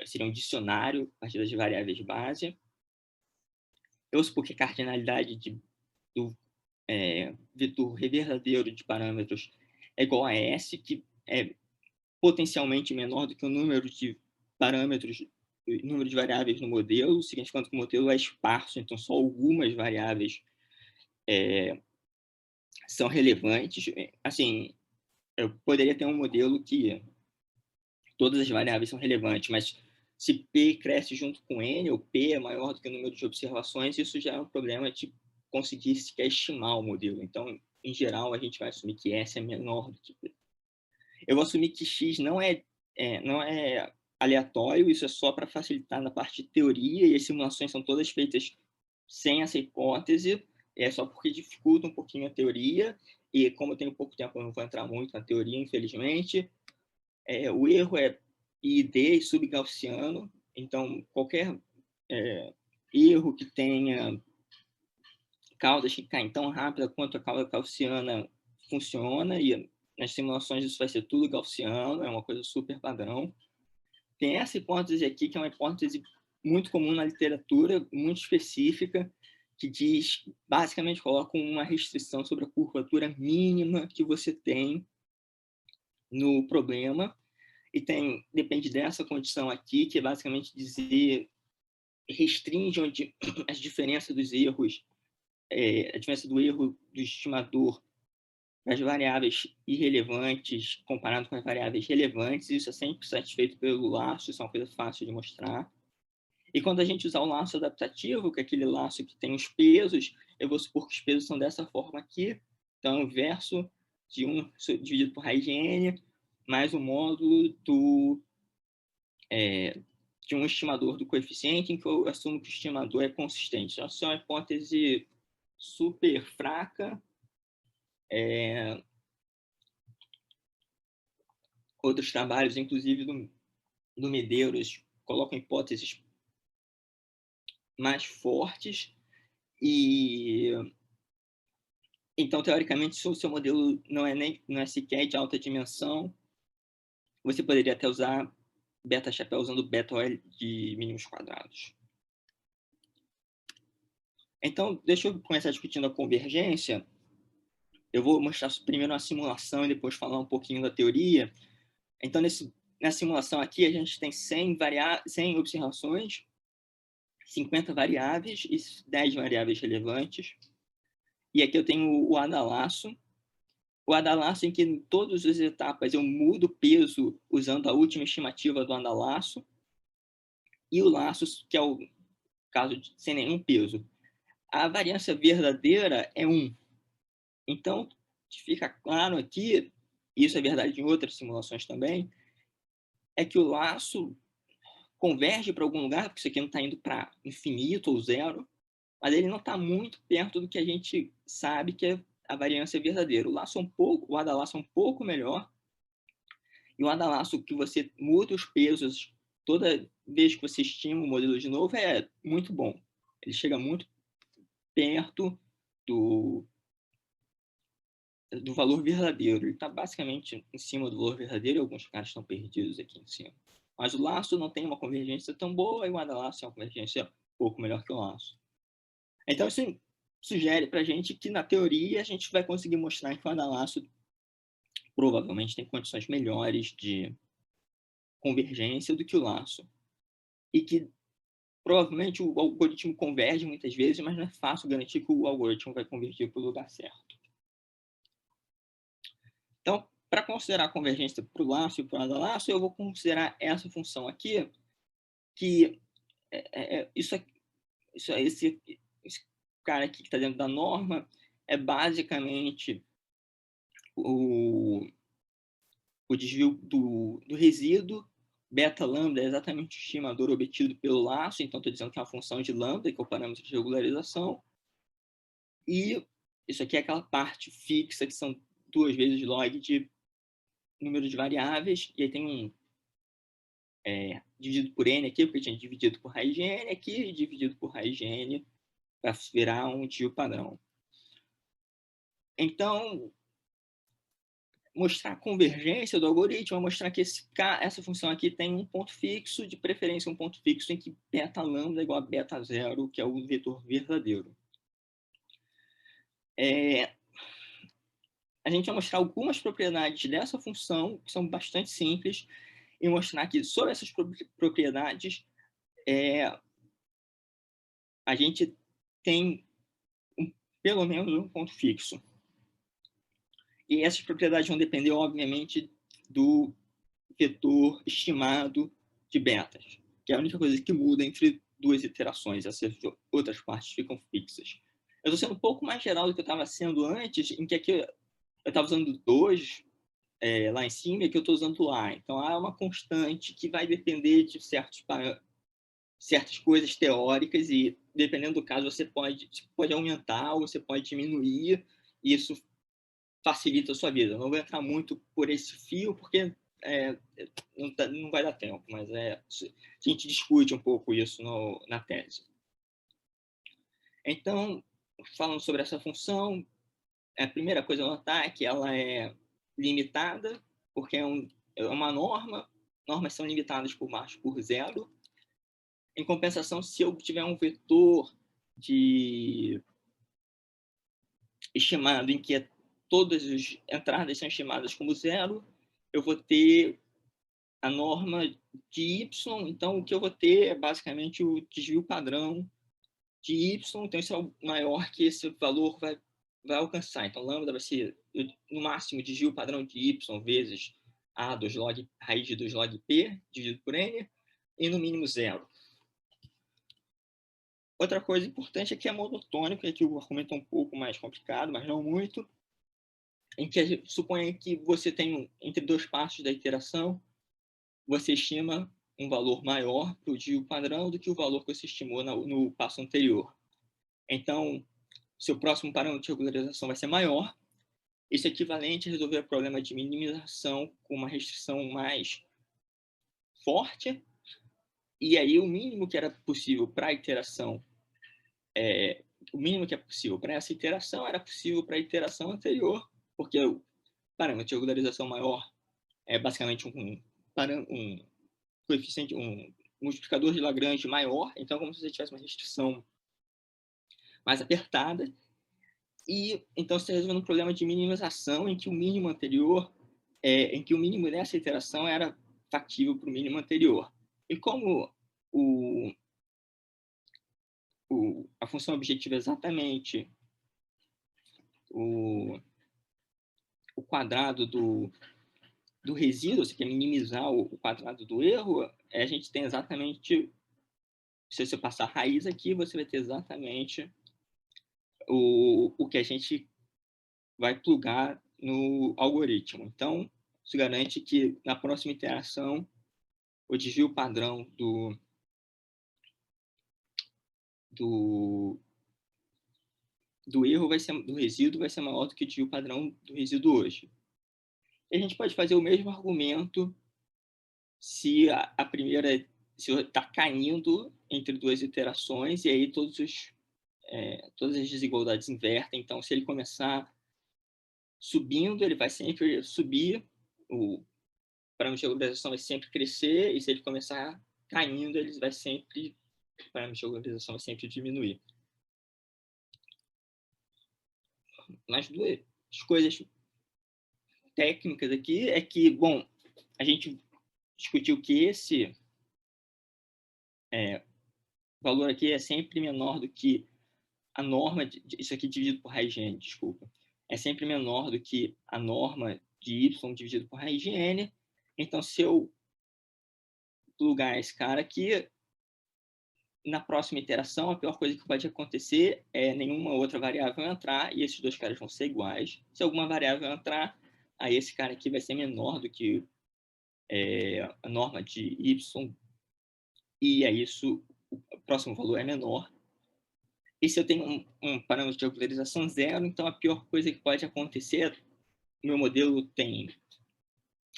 seria um dicionário a partir das variáveis base. Eu vou supor que a cardinalidade do vetor verdadeiro de parâmetros é igual a S, que é potencialmente menor do que o número de parâmetros, o número de variáveis no modelo, significando que o modelo é esparso, então só algumas variáveis são relevantes. Assim, eu poderia ter um modelo que todas as variáveis são relevantes, mas se P cresce junto com N, ou P é maior do que o número de observações, isso já é um problema de conseguir sequer estimar o modelo. Então, em geral, a gente vai assumir que S é menor do que P. Eu vou assumir que X não é aleatório, isso é só para facilitar na parte de teoria, e as simulações são todas feitas sem essa hipótese, é só porque dificulta um pouquinho a teoria, e como eu tenho pouco tempo, eu não vou entrar muito na teoria, infelizmente. O erro é ID subgaussiano, então qualquer erro que tenha caudas que caem tão rápida quanto a cauda gaussiana funciona, e nas simulações isso vai ser tudo gaussiano, é uma coisa super padrão. Tem essa hipótese aqui, que é uma hipótese muito comum na literatura, muito específica, que diz, basicamente coloca uma restrição sobre a curvatura mínima que você tem no problema, e depende dessa condição aqui, que é basicamente dizer, restringe onde as diferenças dos erros, a diferença do erro do estimador das variáveis irrelevantes comparado com as variáveis relevantes, isso é sempre satisfeito pelo laço, isso é uma coisa fácil de mostrar. E quando a gente usar o laço adaptativo, que é aquele laço que tem os pesos, eu vou supor que os pesos são dessa forma aqui, então o inverso de 1 dividido por raiz de n, mais o módulo de um estimador do coeficiente, em que eu assumo que o estimador é consistente. Essa é uma hipótese super fraca. Outros trabalhos, inclusive do Medeiros, colocam hipóteses mais fortes. E então, teoricamente, se o seu modelo não é sequer de alta dimensão, você poderia até usar beta chapéu usando beta OL de mínimos quadrados. Então, deixa eu começar discutindo a convergência. Eu vou mostrar primeiro uma simulação e depois falar um pouquinho da teoria. Então, nessa simulação aqui, a gente tem 100 observações, 50 variáveis e 10 variáveis relevantes. E aqui eu tenho o Adalaço. O Adalaço em que em todas as etapas eu mudo o peso usando a última estimativa do Adalaço. E o laço, que é o caso sem nenhum peso. A variância verdadeira é 1. Então, fica claro aqui, e isso é verdade em outras simulações também, é que o laço converge para algum lugar, porque isso aqui não está indo para infinito ou zero, mas ele não está muito perto do que a gente sabe que é a variância verdadeira. O Adalaço é um pouco melhor, e o Adalaço que você muda os pesos toda vez que você estima o modelo de novo é muito bom. Ele chega muito perto do valor verdadeiro. Ele está basicamente em cima do valor verdadeiro, e alguns caras estão perdidos aqui em cima. Mas o laço não tem uma convergência tão boa, e o Adalaço é uma convergência um pouco melhor que o laço. Então, isso sugere para a gente que, na teoria, a gente vai conseguir mostrar que o Adalaço provavelmente tem condições melhores de convergência do que o laço. E que, provavelmente, o algoritmo converge muitas vezes, mas não é fácil garantir que o algoritmo vai convergir para o lugar certo. Então, para considerar a convergência para o laço e para o lado laço, eu vou considerar essa função aqui, que esse cara aqui que está dentro da norma é basicamente o desvio do resíduo. Beta lambda é exatamente o estimador obtido pelo laço, então estou dizendo que é uma função de lambda, que é o parâmetro de regularização. E isso aqui é aquela parte fixa, que são 2 vezes log de número de variáveis, e aí tem dividido por n aqui, porque tinha dividido por raiz de n aqui, e dividido por raiz de n, para virar um desvio padrão. Então, mostrar a convergência do algoritmo é mostrar que essa função aqui tem um ponto fixo, de preferência um ponto fixo em que beta lambda é igual a beta zero, que é o vetor verdadeiro. A gente vai mostrar algumas propriedades dessa função, que são bastante simples, e mostrar que sobre essas propriedades a gente tem pelo menos um ponto fixo. E essas propriedades vão depender, obviamente, do vetor estimado de betas, que é a única coisa que muda entre 2 iterações. Essas outras partes ficam fixas. Eu estou sendo um pouco mais geral do que eu estava sendo antes, em que aqui eu estava usando 2 lá em cima e que eu estou usando lá. Então, há uma constante que vai depender de certas coisas teóricas e, dependendo do caso, você pode aumentar ou você pode diminuir, e isso facilita a sua vida. Eu não vou entrar muito por esse fio, porque não vai dar tempo, mas a gente discute um pouco isso na tese. Então, falando sobre essa função, a primeira coisa a notar é que ela é limitada, porque é uma norma. Normas são limitadas por baixo por zero. Em compensação, se eu tiver um vetor estimado em que todas as entradas são estimadas como zero, eu vou ter a norma de y. Então, o que eu vou ter é basicamente o desvio padrão de y. Então, isso é maior que esse valor vai alcançar. Então, lambda vai ser, no máximo, desvio padrão de y vezes a raiz de 2 log p, dividido por n, e no mínimo zero. Outra coisa importante é que é monotônico, e aqui o argumento é um pouco mais complicado, mas não muito, em que a gente supõe que você tem, entre 2 passos da iteração, você estima um valor maior para o desvio padrão do que o valor que você estimou no passo anterior. Então, seu próximo parâmetro de regularização vai ser maior. Isso é equivalente a resolver o problema de minimização com uma restrição mais forte. E aí, o mínimo que era possível para a iteração, o mínimo que é possível para essa iteração era possível para a iteração anterior, porque o parâmetro de regularização maior é basicamente um coeficiente, um multiplicador de Lagrange maior, então como se você tivesse uma restrição mais apertada, e então você está resolvendo um problema de minimização em que o mínimo anterior, em que o mínimo dessa iteração era factível para o mínimo anterior. E como a função objetiva é exatamente o quadrado do resíduo, você quer minimizar o quadrado do erro, a gente tem exatamente, se você passar a raiz aqui, você vai ter exatamente o que a gente vai plugar no algoritmo. Então, isso garante que na próxima iteração, o desvio padrão do erro do resíduo vai ser maior do que o desvio padrão do resíduo hoje. E a gente pode fazer o mesmo argumento se a primeira está caindo entre 2 iterações, e aí todas as desigualdades invertem. Então, se ele começar subindo, ele vai sempre subir, o parâmetro de regularização vai sempre crescer, e se ele começar caindo, o parâmetro de regularização vai sempre diminuir. Mas 2 coisas técnicas aqui é que, bom, a gente discutiu que esse valor aqui é sempre menor do que a norma, isso aqui dividido por raiz de n, desculpa, é sempre menor do que a norma de y dividido por raiz de n. Então, se eu plugar esse cara aqui, na próxima iteração, a pior coisa que pode acontecer é nenhuma outra variável entrar e esses dois caras vão ser iguais. Se alguma variável entrar, aí esse cara aqui vai ser menor do que a norma de y, e aí o próximo valor é menor. E se eu tenho um parâmetro de regularização zero, então a pior coisa que pode acontecer, o meu modelo tem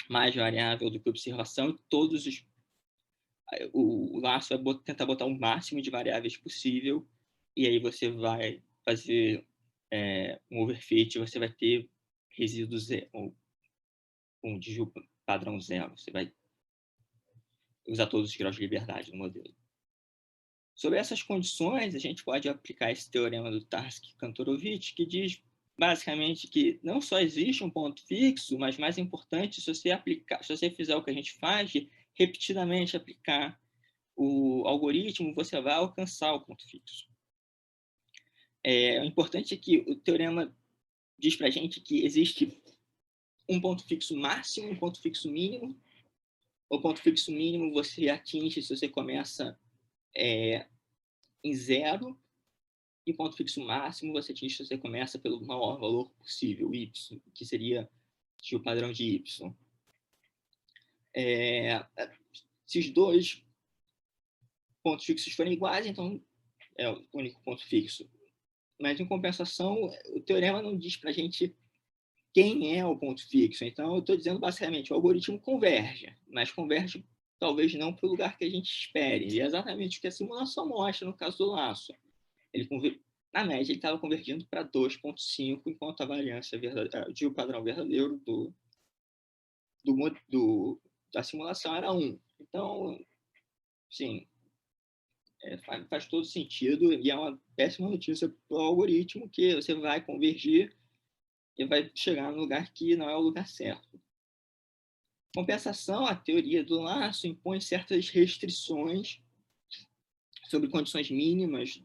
mais variável do que observação, e o laço vai tentar botar o máximo de variáveis possível, e aí você vai fazer um overfit, você vai ter resíduo zero, ou um desvio padrão zero. Você vai usar todos os graus de liberdade no modelo. Sobre essas condições, a gente pode aplicar esse teorema do Tarski-Kantorowicz, que diz basicamente que não só existe um ponto fixo, mas mais importante, se você fizer o que a gente faz, de repetidamente aplicar o algoritmo, você vai alcançar o ponto fixo. O importante é que o teorema diz para a gente que existe um ponto fixo máximo e um ponto fixo mínimo. O ponto fixo mínimo você atinge se você começa em zero, e o ponto fixo máximo você atinge se você começa pelo maior valor possível, y, que seria o padrão de y. Se os dois pontos fixos forem iguais, então é o único ponto fixo. Mas, em compensação, o teorema não diz para a gente quem é o ponto fixo. Então, eu estou dizendo, basicamente, o algoritmo converge, mas converge talvez não para o lugar que a gente espere. E é exatamente o que a simulação mostra no caso do laço. Na média, ele estava convergindo para 2,5, enquanto a variância de o padrão verdadeiro da simulação era 1. Então, sim, faz todo sentido, e é uma péssima notícia para o algoritmo, que você vai convergir e vai chegar no lugar que não é o lugar certo. Compensação, a teoria do laço impõe certas restrições sobre condições mínimas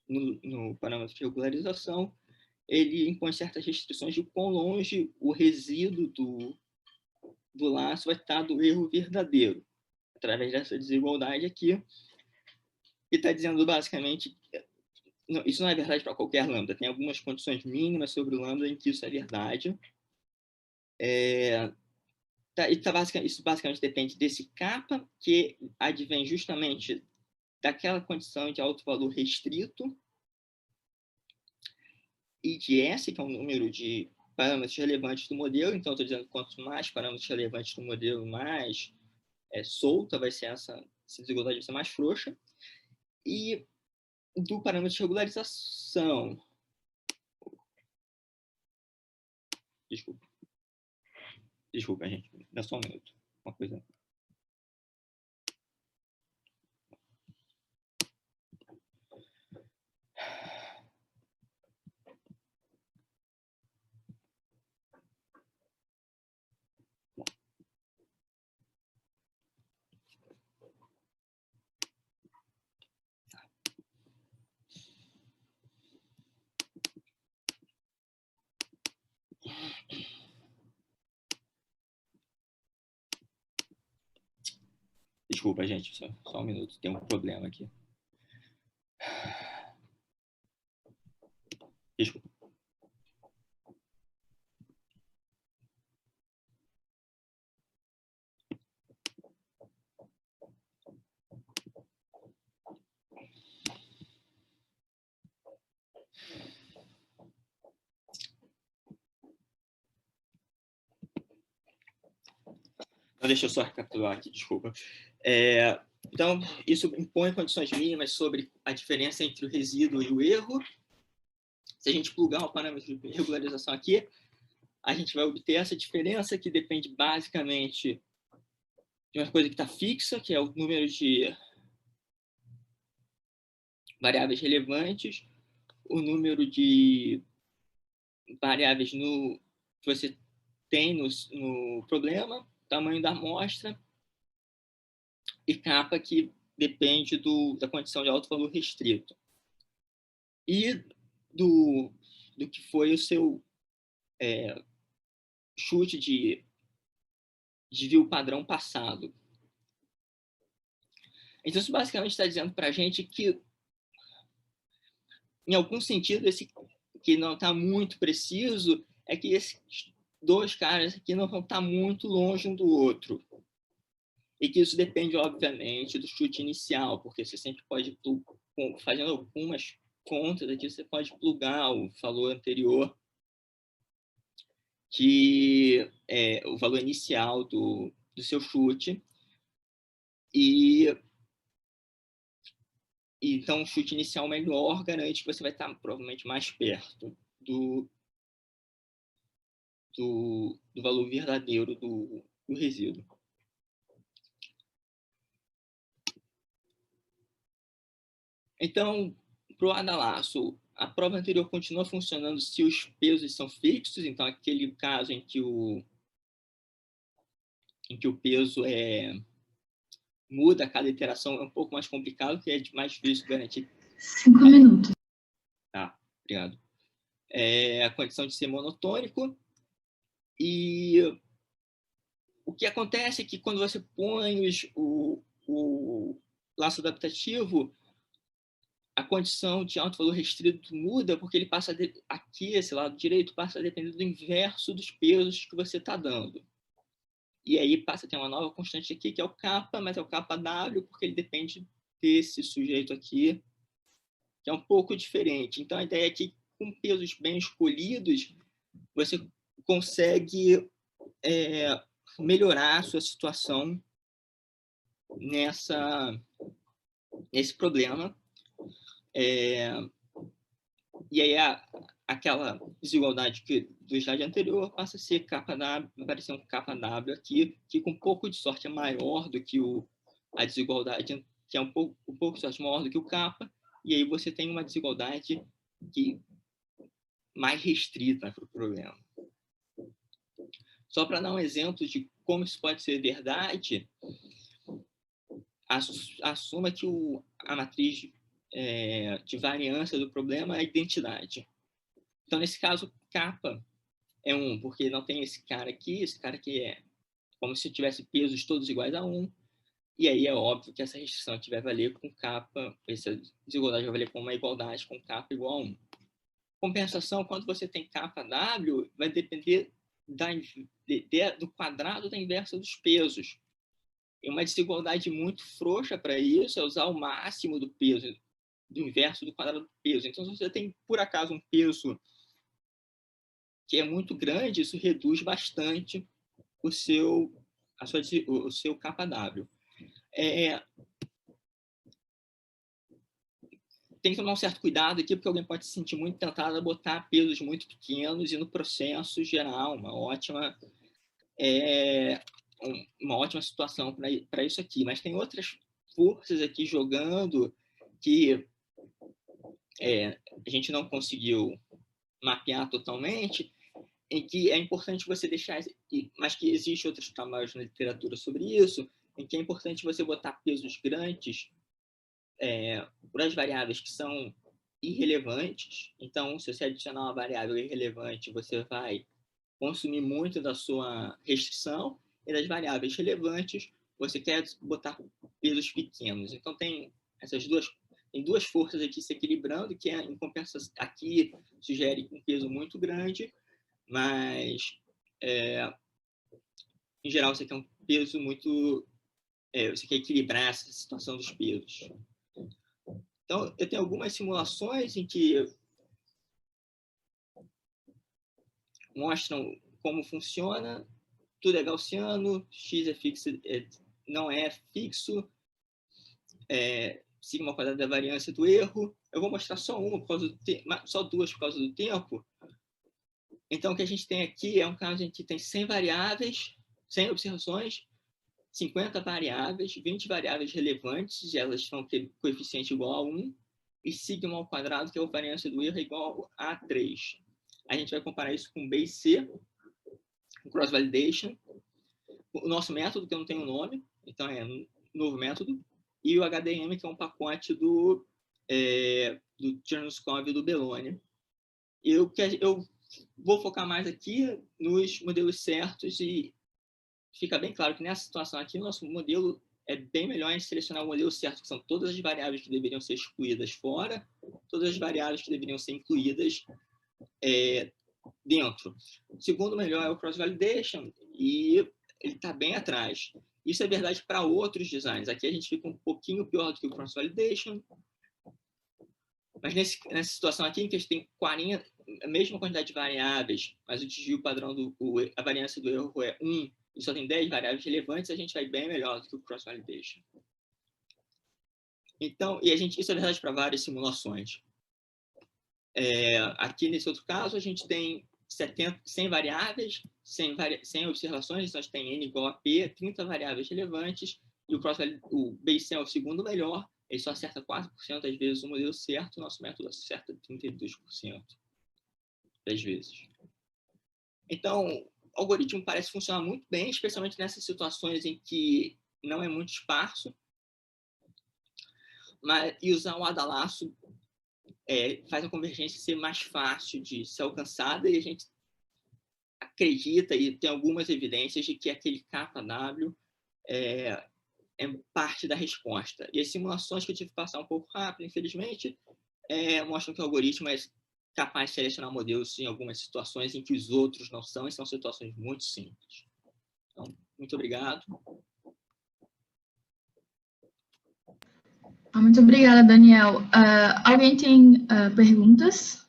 no parâmetro de regularização. Ele impõe certas restrições de quão longe o resíduo do laço vai estar do erro verdadeiro, através dessa desigualdade aqui. E está dizendo basicamente, isso não é verdade para qualquer lambda, tem algumas condições mínimas sobre o lambda em que isso é verdade. Isso basicamente depende desse kappa, que advém justamente daquela condição de alto valor restrito, e de S, que é um número de parâmetros relevantes do modelo. Então, estou dizendo que quanto mais parâmetros relevantes do modelo, mais solta vai ser essa desigualdade, vai ser mais frouxa. E do parâmetro de regularização. Desculpa, gente. Dá só um minuto. Uma coisa. Desculpa, gente, só um minuto, tem um problema aqui. Desculpa. Deixa eu só recapitular aqui, desculpa. Então, isso impõe condições mínimas sobre a diferença entre o resíduo e o erro. Se a gente plugar o parâmetro de regularização aqui, a gente vai obter essa diferença, que depende basicamente de uma coisa que está fixa, que é o número de variáveis relevantes, o número de variáveis que você tem no problema, tamanho da amostra, e kappa, que depende da condição de alto valor restrito. E do que foi o seu chute de desvio padrão passado. Então, isso basicamente está dizendo para a gente que, em algum sentido, esse que não está muito preciso é que esses dois caras aqui não vão estar muito longe um do outro. E que isso depende, obviamente, do chute inicial, porque você sempre pode, fazendo algumas contas aqui, você pode plugar o valor anterior, o valor inicial do seu chute, e então o chute inicial melhor garante que você vai estar provavelmente mais perto do valor verdadeiro do resíduo. Então, para o Adalaço, a prova anterior continua funcionando se os pesos são fixos, então aquele caso em que o peso muda a cada iteração é um pouco mais complicado, que é mais difícil garantir. 5 minutos. Tá, obrigado. A condição de ser monotônico. E o que acontece é que quando você põe o laço adaptativo, a condição de alto valor restrito muda, porque ele passa aqui, esse lado direito, passa a depender do inverso dos pesos que você está dando. E aí passa a ter uma nova constante aqui, que é o kappa, mas é o kappa-w, porque ele depende desse sujeito aqui, que é um pouco diferente. Então, a ideia é que, com pesos bem escolhidos, você consegue melhorar a sua situação nesse problema. E aí aquela desigualdade do slide anterior passa a ser kappa-w, vai aparecer um kappa-w aqui, que com um pouco de sorte é maior do que a desigualdade, que é um pouco de sorte maior do que o kappa, e aí você tem uma desigualdade mais restrita para o problema. Só para dar um exemplo de como isso pode ser verdade, assuma que a matriz de variância do problema é a identidade. Então, nesse caso, kappa é 1, porque não tem esse cara aqui é como se tivesse pesos todos iguais a 1, e aí é óbvio que essa restrição aqui vai valer com kappa, essa desigualdade vai valer com uma igualdade com kappa igual a 1. Compensação, quando você tem kappa-w, vai depender do quadrado da inversa dos pesos. E uma desigualdade muito frouxa para isso é usar o máximo do peso, do inverso do quadrado do peso. Então, se você tem, por acaso, um peso que é muito grande, isso reduz bastante o seu kappa-w. Tem que tomar um certo cuidado aqui, porque alguém pode se sentir muito tentado a botar pesos muito pequenos e, no processo geral, uma ótima situação para isso aqui. Mas tem outras forças aqui jogando que a gente não conseguiu mapear totalmente, em que é importante você deixar, mas que existe outros trabalhos na literatura sobre isso, em que é importante você botar pesos grandes por as variáveis que são irrelevantes. Então, se você adicionar uma variável irrelevante, você vai consumir muito da sua restrição, e das variáveis relevantes, você quer botar pesos pequenos. Então, tem duas forças aqui se equilibrando, que em compensação aqui sugere um peso muito grande, mas em geral você quer um peso muito... você quer equilibrar essa situação dos pesos. Então, eu tenho algumas simulações em que mostram como funciona. Tudo é gaussiano, x é fixo, não é fixo, sigma ao quadrado da variância do erro. Eu vou mostrar só só duas por causa do tempo. Então, o que a gente tem aqui é um caso em que tem 100 variáveis, 100 observações, 50 variáveis, 20 variáveis relevantes, e elas vão ter coeficiente igual a 1, e sigma ao quadrado, que é a variância do erro, é igual a 3. A gente vai comparar isso com B e C, com cross-validation, o nosso método, que eu não tenho nome, então é um novo método, e o HDM, que é um pacote do Chernoskov e do Belloni. Eu Vou focar mais aqui nos modelos certos e fica bem claro que nessa situação aqui, nosso modelo é bem melhor em selecionar o modelo certo, que são todas as variáveis que deveriam ser excluídas fora, todas as variáveis que deveriam ser incluídas dentro. O segundo melhor é o cross-validation, e ele está bem atrás. Isso é verdade para outros designs. Aqui a gente fica um pouquinho pior do que o cross-validation, mas nessa situação aqui, em que a gente tem 40, a mesma quantidade de variáveis, mas o desvio padrão, a variância do erro é 1, e só tem 10 variáveis relevantes, a gente vai bem melhor do que o cross-validation. Então, isso é verdade para várias simulações. Aqui, nesse outro caso, a gente tem 100 variáveis, 100 observações, então a gente tem n igual a p, 30 variáveis relevantes, e o Bayesian é o segundo melhor, ele só acerta 4% às vezes o modelo certo, o nosso método acerta 32% das vezes. Então, o algoritmo parece funcionar muito bem, especialmente nessas situações em que não é muito esparso, e usar o Adalaço faz a convergência ser mais fácil de ser alcançada, e a gente acredita, e tem algumas evidências de que aquele KW é parte da resposta. E as simulações que eu tive que passar um pouco rápido, infelizmente, mostram que o algoritmo é capaz de selecionar modelos em algumas situações em que os outros não são, e são situações muito simples. Então, muito obrigado. Muito obrigada, Daniel. Alguém tem perguntas?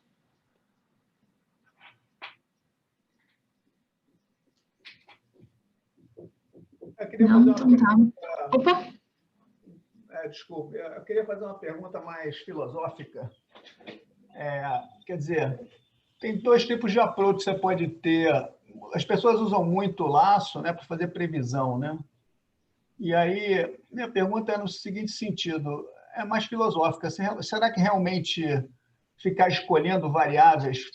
Eu queria fazer uma pergunta... Opa! Desculpe, eu queria fazer uma pergunta mais filosófica. Quer dizer, tem dois tipos de approach que você pode ter. As pessoas usam muito o laço, né, para fazer previsão, né? E aí, minha pergunta é no seguinte sentido, é mais filosófica. Será que realmente ficar escolhendo variáveis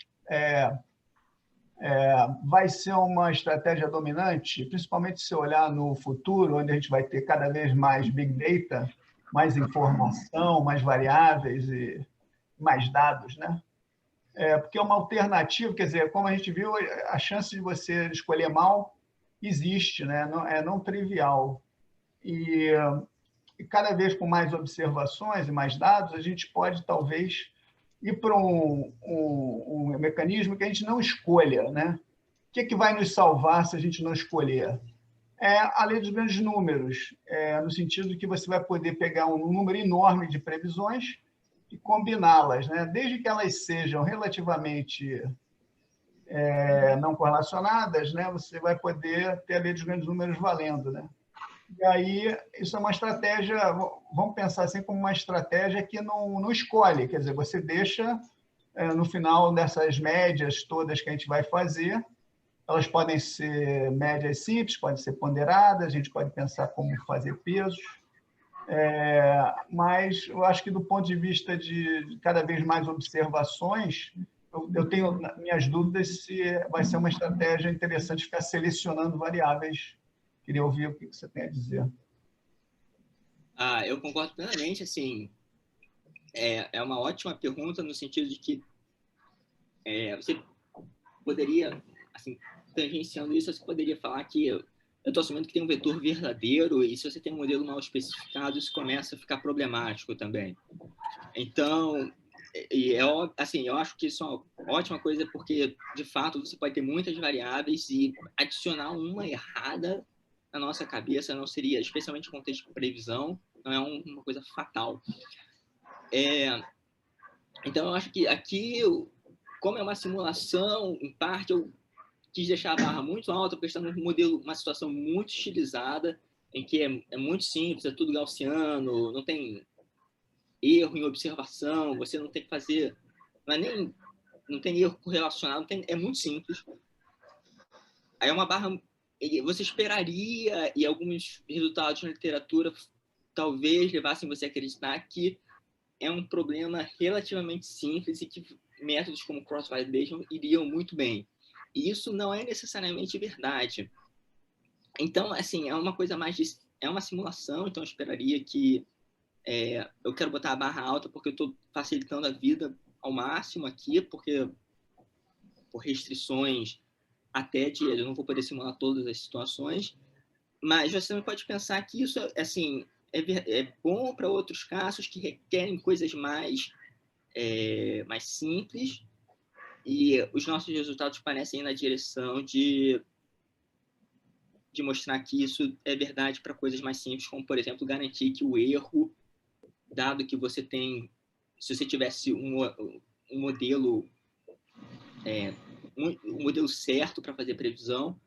vai ser uma estratégia dominante, principalmente se olhar no futuro, onde a gente vai ter cada vez mais Big Data, mais informação, mais variáveis e mais dados, né? Porque é uma alternativa, quer dizer, como a gente viu, a chance de você escolher mal existe, né? Não trivial. E cada vez com mais observações e mais dados, a gente pode, talvez, ir para um mecanismo que a gente não escolha, né? O que vai nos salvar se a gente não escolher? A lei dos grandes números, no sentido de que você vai poder pegar um número enorme de previsões e combiná-las, né? Desde que elas sejam relativamente não correlacionadas, né? Você vai poder ter a lei dos grandes números valendo, né? E aí, isso é uma estratégia, vamos pensar assim como uma estratégia que não escolhe, quer dizer, você deixa, no final dessas médias todas que a gente vai fazer, elas podem ser médias simples, podem ser ponderadas, a gente pode pensar como fazer pesos, mas eu acho que do ponto de vista de cada vez mais observações, eu tenho minhas dúvidas se vai ser uma estratégia interessante ficar selecionando variáveis. Queria ouvir o que você tem a dizer. Eu concordo plenamente, assim, é uma ótima pergunta no sentido de que você poderia, assim, tangenciando isso, você poderia falar que eu estou assumindo que tem um vetor verdadeiro, e se você tem um modelo mal especificado, isso começa a ficar problemático também. Então, assim, eu acho que isso é uma ótima coisa, porque, de fato, você pode ter muitas variáveis e adicionar uma errada na nossa cabeça não seria, especialmente no contexto de previsão, não é uma coisa fatal. Então, eu acho que aqui, como é uma simulação, em parte, eu quis deixar a barra muito alta, porque estamos num modelo, uma situação muito estilizada, em que é muito simples, é tudo gaussiano, não tem erro em observação, você não tem que fazer, não tem erro correlacionado, é muito simples. Aí é uma barra, você esperaria, e alguns resultados na literatura talvez levassem você a acreditar que é um problema relativamente simples e que métodos como cross-validation iriam muito bem. E isso não é necessariamente verdade. Então, assim, é uma coisa mais é uma simulação, então eu esperaria que eu quero botar a barra alta porque eu estou facilitando a vida ao máximo aqui, porque por restrições até de eu não vou poder simular todas as situações, mas você não pode pensar que isso assim, é bom para outros casos que requerem coisas mais simples, e os nossos resultados parecem ir na direção de mostrar que isso é verdade para coisas mais simples, como, por exemplo, garantir que o erro, dado que você tem, se você tivesse um modelo um modelo certo para fazer previsão,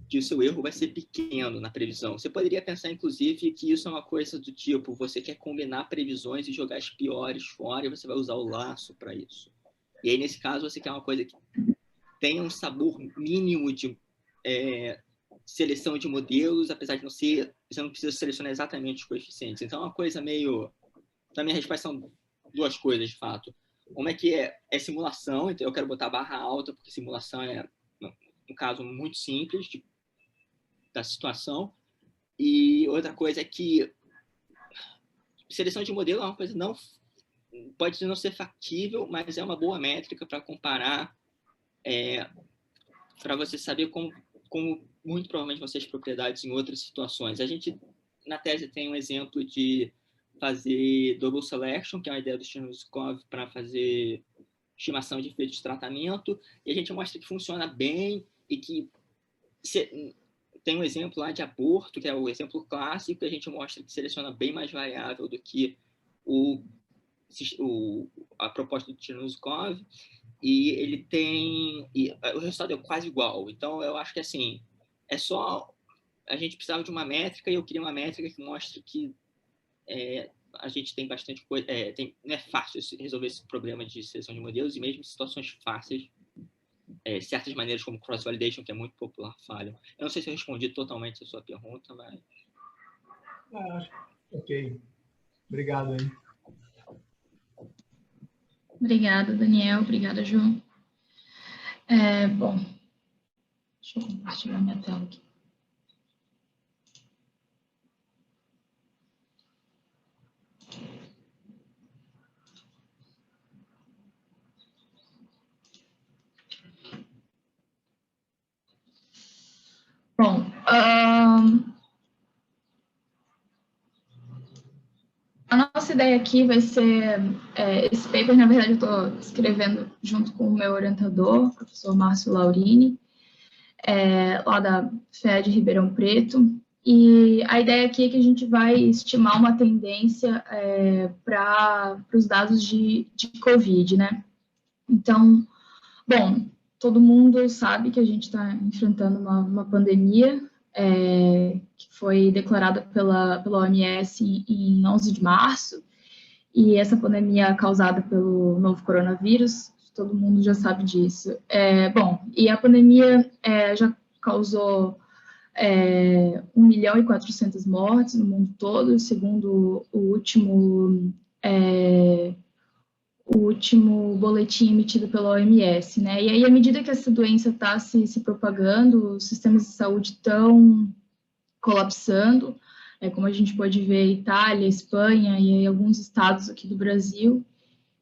que o seu erro vai ser pequeno na previsão. Você poderia pensar, inclusive, que isso é uma coisa do tipo, você quer combinar previsões e jogar as piores fora, e você vai usar o laço para isso. E aí, nesse caso, você quer uma coisa que tenha um sabor mínimo de seleção de modelos, apesar de não ser, você não precisa selecionar exatamente os coeficientes. Então, é uma coisa meio... Na minha resposta são duas coisas, de fato. Uma é que é simulação, então eu quero botar barra alta, porque simulação é um caso muito simples da situação. E outra coisa é que seleção de modelo é uma coisa não... Pode não ser factível, mas é uma boa métrica para comparar, para você saber como muito provavelmente vão ser as propriedades em outras situações. A gente, na tese, tem um exemplo de fazer double selection, que é uma ideia do Chernobyskov para fazer estimação de efeitos de tratamento, e a gente mostra que funciona bem e que tem um exemplo lá de aborto, que é o exemplo clássico, que a gente mostra que seleciona bem mais variável do que a proposta do Chernobyskov, e ele tem... E o resultado é quase igual. Então, eu acho que, assim, é só... A gente precisava de uma métrica, e eu queria uma métrica que mostre que a gente tem bastante coisa... não é fácil resolver esse problema de seleção de modelos, e mesmo em situações fáceis, certas maneiras como cross-validation, que é muito popular, falham. Eu não sei se eu respondi totalmente a sua pergunta, mas... Ok. Obrigado, hein? Obrigada, Daniel. Obrigada, João. Bom, deixa eu compartilhar minha tela aqui. Bom, a nossa ideia aqui vai ser, esse paper, na verdade, eu estou escrevendo junto com o meu orientador, o professor Márcio Laurini, lá da FED Ribeirão Preto, e a ideia aqui é que a gente vai estimar uma tendência para os dados de Covid, né? Então, bom, todo mundo sabe que a gente está enfrentando uma pandemia, que foi declarada pela OMS em 11 de março, e essa pandemia é causada pelo novo coronavírus, todo mundo já sabe disso. Bom, e a pandemia já causou 1.400.000 mortes no mundo todo, segundo o último boletim emitido pela OMS, né? E aí, à medida que essa doença está se propagando, os sistemas de saúde estão colapsando, como a gente pode ver, Itália, Espanha e alguns estados aqui do Brasil.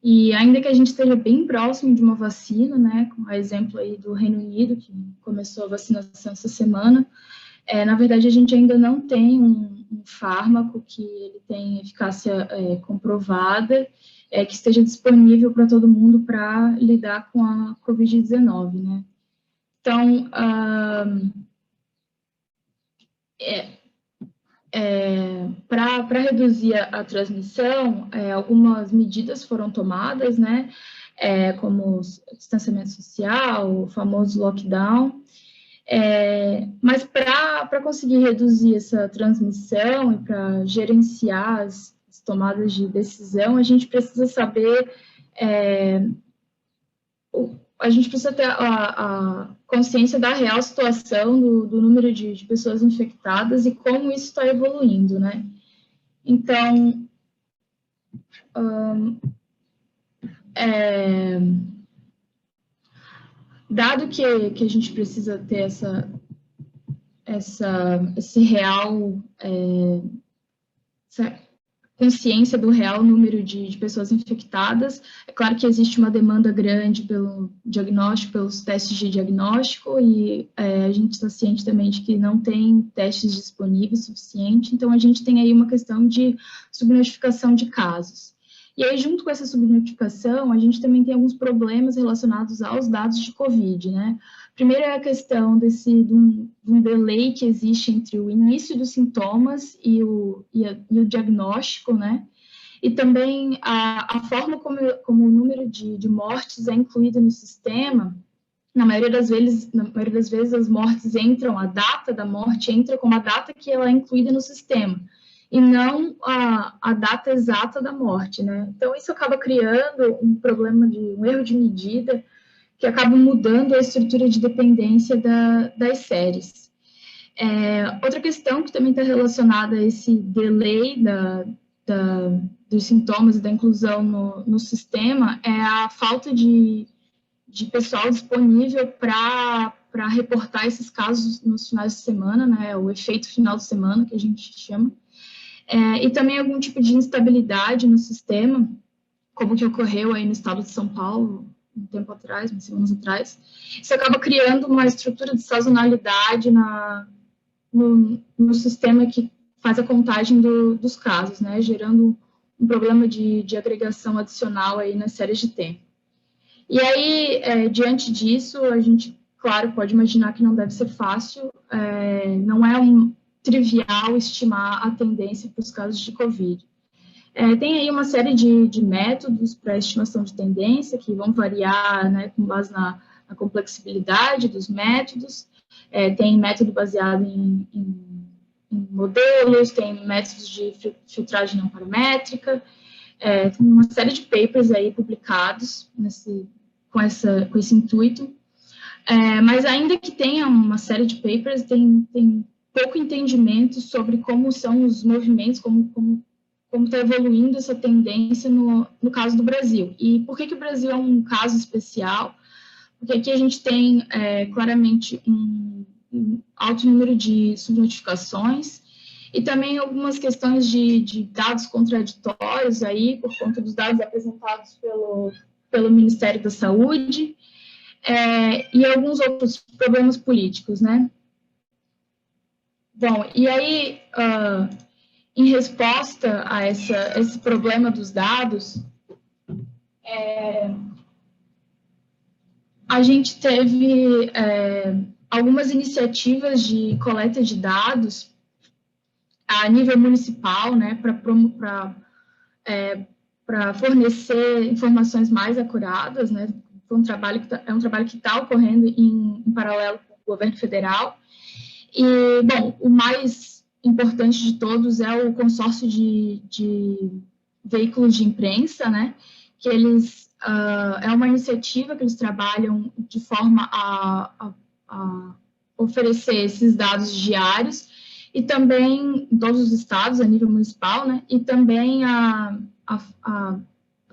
E ainda que a gente esteja bem próximo de uma vacina, né, com o exemplo aí do Reino Unido, que começou a vacinação essa semana, na verdade, a gente ainda não tem um fármaco que ele tem eficácia comprovada, que esteja disponível para todo mundo para lidar com a Covid-19, né? Então, para reduzir a transmissão, algumas medidas foram tomadas, né? Como o distanciamento social, o famoso lockdown, mas para conseguir reduzir essa transmissão e para gerenciar as tomadas de decisão, a gente precisa saber, a gente precisa ter a consciência da real situação do número de pessoas infectadas e como isso está evoluindo, né? Então, dado que a gente precisa ter esse real, consciência do real número de pessoas infectadas. É claro que existe uma demanda grande pelo diagnóstico, pelos testes de diagnóstico, e a gente está ciente também de que não tem testes disponíveis suficiente, então a gente tem aí uma questão de subnotificação de casos. E aí, junto com essa subnotificação, a gente também tem alguns problemas relacionados aos dados de COVID, né? Primeiro é a questão de um delay que existe entre o início dos sintomas e o diagnóstico, né? E também a forma como o número de mortes é incluído no sistema. Na maioria das vezes, as mortes entram, a data da morte entra como a data que ela é incluída no sistema, e não a data exata da morte, né? Então, isso acaba criando um problema um erro de medida, que acaba mudando a estrutura de dependência das séries. Outra questão que também está relacionada a esse delay dos sintomas e da inclusão no sistema é a falta de pessoal disponível para reportar esses casos nos finais de semana, né, o efeito final de semana, que a gente chama, e também algum tipo de instabilidade no sistema, como que ocorreu aí no estado de São Paulo, um tempo atrás, umas semanas atrás. Isso acaba criando uma estrutura de sazonalidade no sistema que faz a contagem dos casos, né, gerando um problema de agregação adicional aí nas séries de tempo. E aí, diante disso, a gente, claro, pode imaginar que não deve ser fácil, não é trivial estimar a tendência para os casos de COVID. Tem aí uma série de métodos para estimação de tendência, que vão variar, né, com base na complexibilidade dos métodos. Tem método baseado em modelos, tem métodos de filtragem não paramétrica, tem uma série de papers aí publicados com esse intuito, mas ainda que tenha uma série de papers, tem pouco entendimento sobre como são os movimentos, como está evoluindo essa tendência no caso do Brasil. E por que o Brasil é um caso especial? Porque aqui a gente tem claramente um alto número de subnotificações e também algumas questões de dados contraditórios aí, por conta dos dados apresentados pelo Ministério da Saúde, e alguns outros problemas políticos, né? Bom, e aí, em resposta a esse problema dos dados, a gente teve algumas iniciativas de coleta de dados a nível municipal, né, para fornecer informações mais acuradas, né? É um trabalho que está ocorrendo em paralelo com o governo federal. E, bom, o mais importante de todos é o consórcio de veículos de imprensa, né? Que eles é uma iniciativa que eles trabalham de forma a oferecer esses dados diários, e também em todos os estados, a nível municipal, né? E também a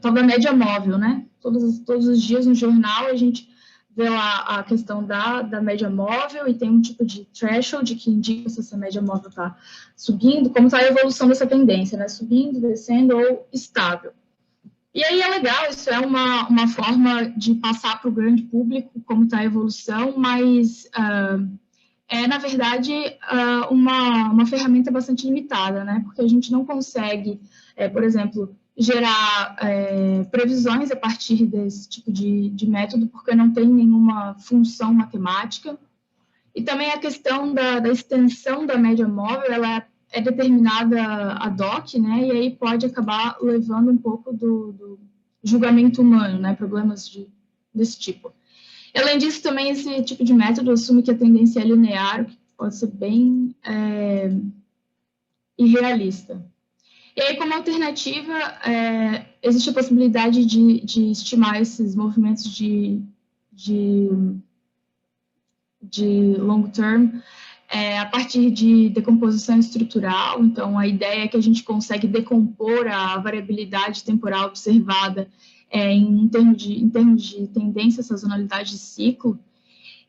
tal da média móvel, né? Todos os dias no jornal a gente vê lá a questão da média móvel, e tem um tipo de threshold que indica se essa média móvel está subindo, como está a evolução dessa tendência, né? Subindo, descendo ou estável. E aí é legal, isso é uma forma de passar para o grande público como está a evolução, mas na verdade, uma ferramenta bastante limitada, né? Porque a gente não consegue, por exemplo, gerar previsões a partir desse tipo de método, porque não tem nenhuma função matemática. E também a questão da extensão da média móvel, ela é determinada ad hoc, né? E aí pode acabar levando um pouco do julgamento humano, né? Problemas desse tipo. Além disso, também esse tipo de método assume que a tendência é linear, o que pode ser bem irrealista. E aí, como alternativa, existe a possibilidade de estimar esses movimentos de long term a partir de decomposição estrutural. Então, a ideia é que a gente consegue decompor a variabilidade temporal observada em termos de tendência, sazonalidade de ciclo,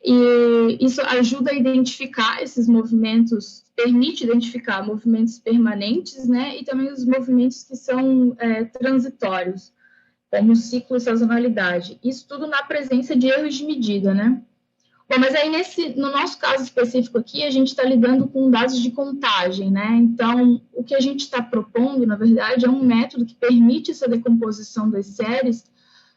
e isso ajuda a identificar esses movimentos, permite identificar movimentos permanentes, né, e também os movimentos que são transitórios, como ciclo e sazonalidade. Isso tudo na presença de erros de medida, né? Bom, mas aí no nosso caso específico aqui, a gente está lidando com dados de contagem, né? Então, o que a gente está propondo, na verdade, é um método que permite essa decomposição das séries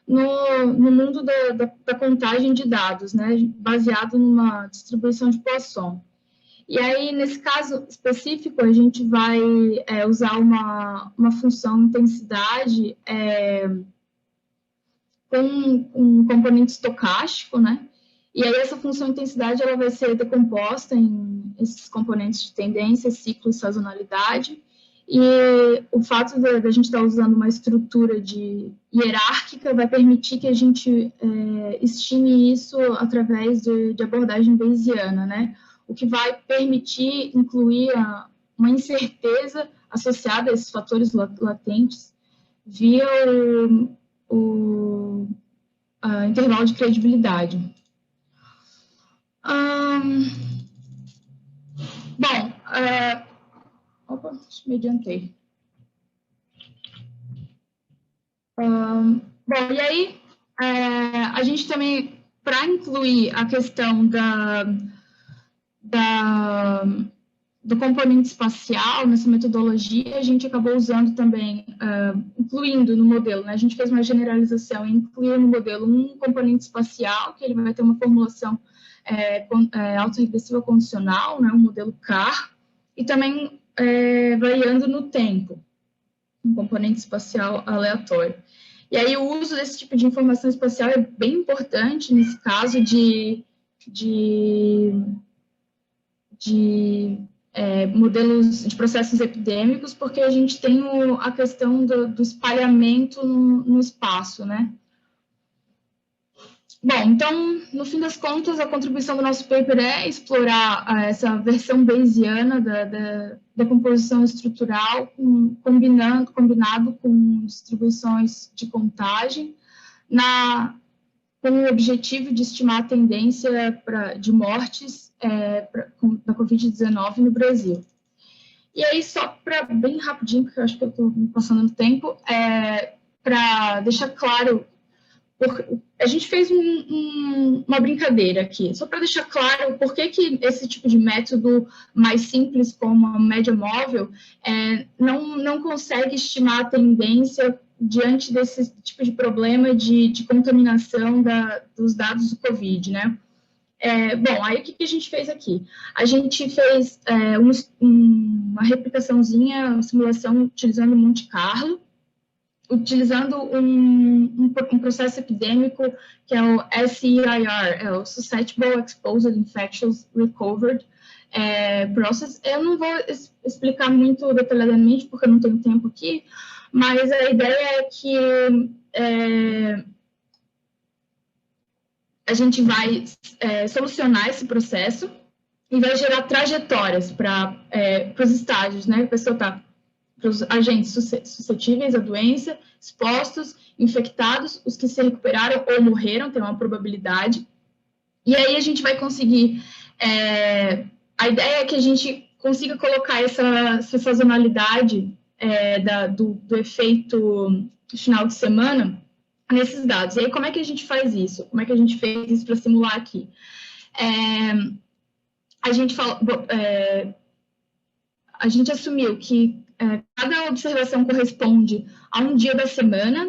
no mundo da contagem de dados, né? Baseado numa distribuição de Poisson. E aí, nesse caso específico, a gente vai usar uma função intensidade com um componente estocástico, né? E aí essa função intensidade ela vai ser decomposta em esses componentes de tendência, ciclo e sazonalidade. E o fato da gente estar usando uma estrutura hierárquica vai permitir que a gente estime isso através de abordagem bayesiana, né? O que vai permitir incluir uma incerteza associada a esses fatores latentes via o intervalo de credibilidade. Bom, opa, me adiantei. Bom, e aí, a gente também, para incluir a questão do componente espacial nessa metodologia, a gente acabou usando também, incluindo no modelo, né? A gente fez uma generalização e incluiu no modelo um componente espacial, que ele vai ter uma formulação autorregressiva condicional, né? Um modelo CAR, e também variando no tempo, um componente espacial aleatório. E aí o uso desse tipo de informação espacial é bem importante nesse caso de modelos de processos epidêmicos, porque a gente tem a questão do espalhamento no espaço, né? Bom, então, no fim das contas, a contribuição do nosso paper é explorar essa versão bayesiana da composição estrutural, combinado com distribuições de contagem, com o objetivo de estimar a tendência de mortes da Covid-19 no Brasil. E aí, só para bem rapidinho, porque eu acho que eu estou me passando no tempo, para deixar claro, a gente fez uma brincadeira aqui, só para deixar claro por que esse tipo de método mais simples, como a média móvel, não consegue estimar a tendência diante desse tipo de problema de contaminação dos dados do COVID, né? Bom, aí o que a gente fez aqui? A gente fez uma replicaçãozinha, uma simulação utilizando Monte Carlo, utilizando um processo epidêmico que é o SEIR, o Susceptible Exposed Infectious Recovered Process. Eu não vou explicar muito detalhadamente, porque eu não tenho tempo aqui, mas a ideia é que a gente vai solucionar esse processo e vai gerar trajetórias para os estágios, né? A pessoa está para os agentes suscetíveis à doença, expostos, infectados, os que se recuperaram ou morreram, tem uma probabilidade. E aí a gente vai conseguir... a ideia é que a gente consiga colocar essa sazonalidade do efeito final de semana nesses dados. E aí, como é que a gente faz isso? Como é que a gente fez isso para simular aqui? A gente assumiu que cada observação corresponde a um dia da semana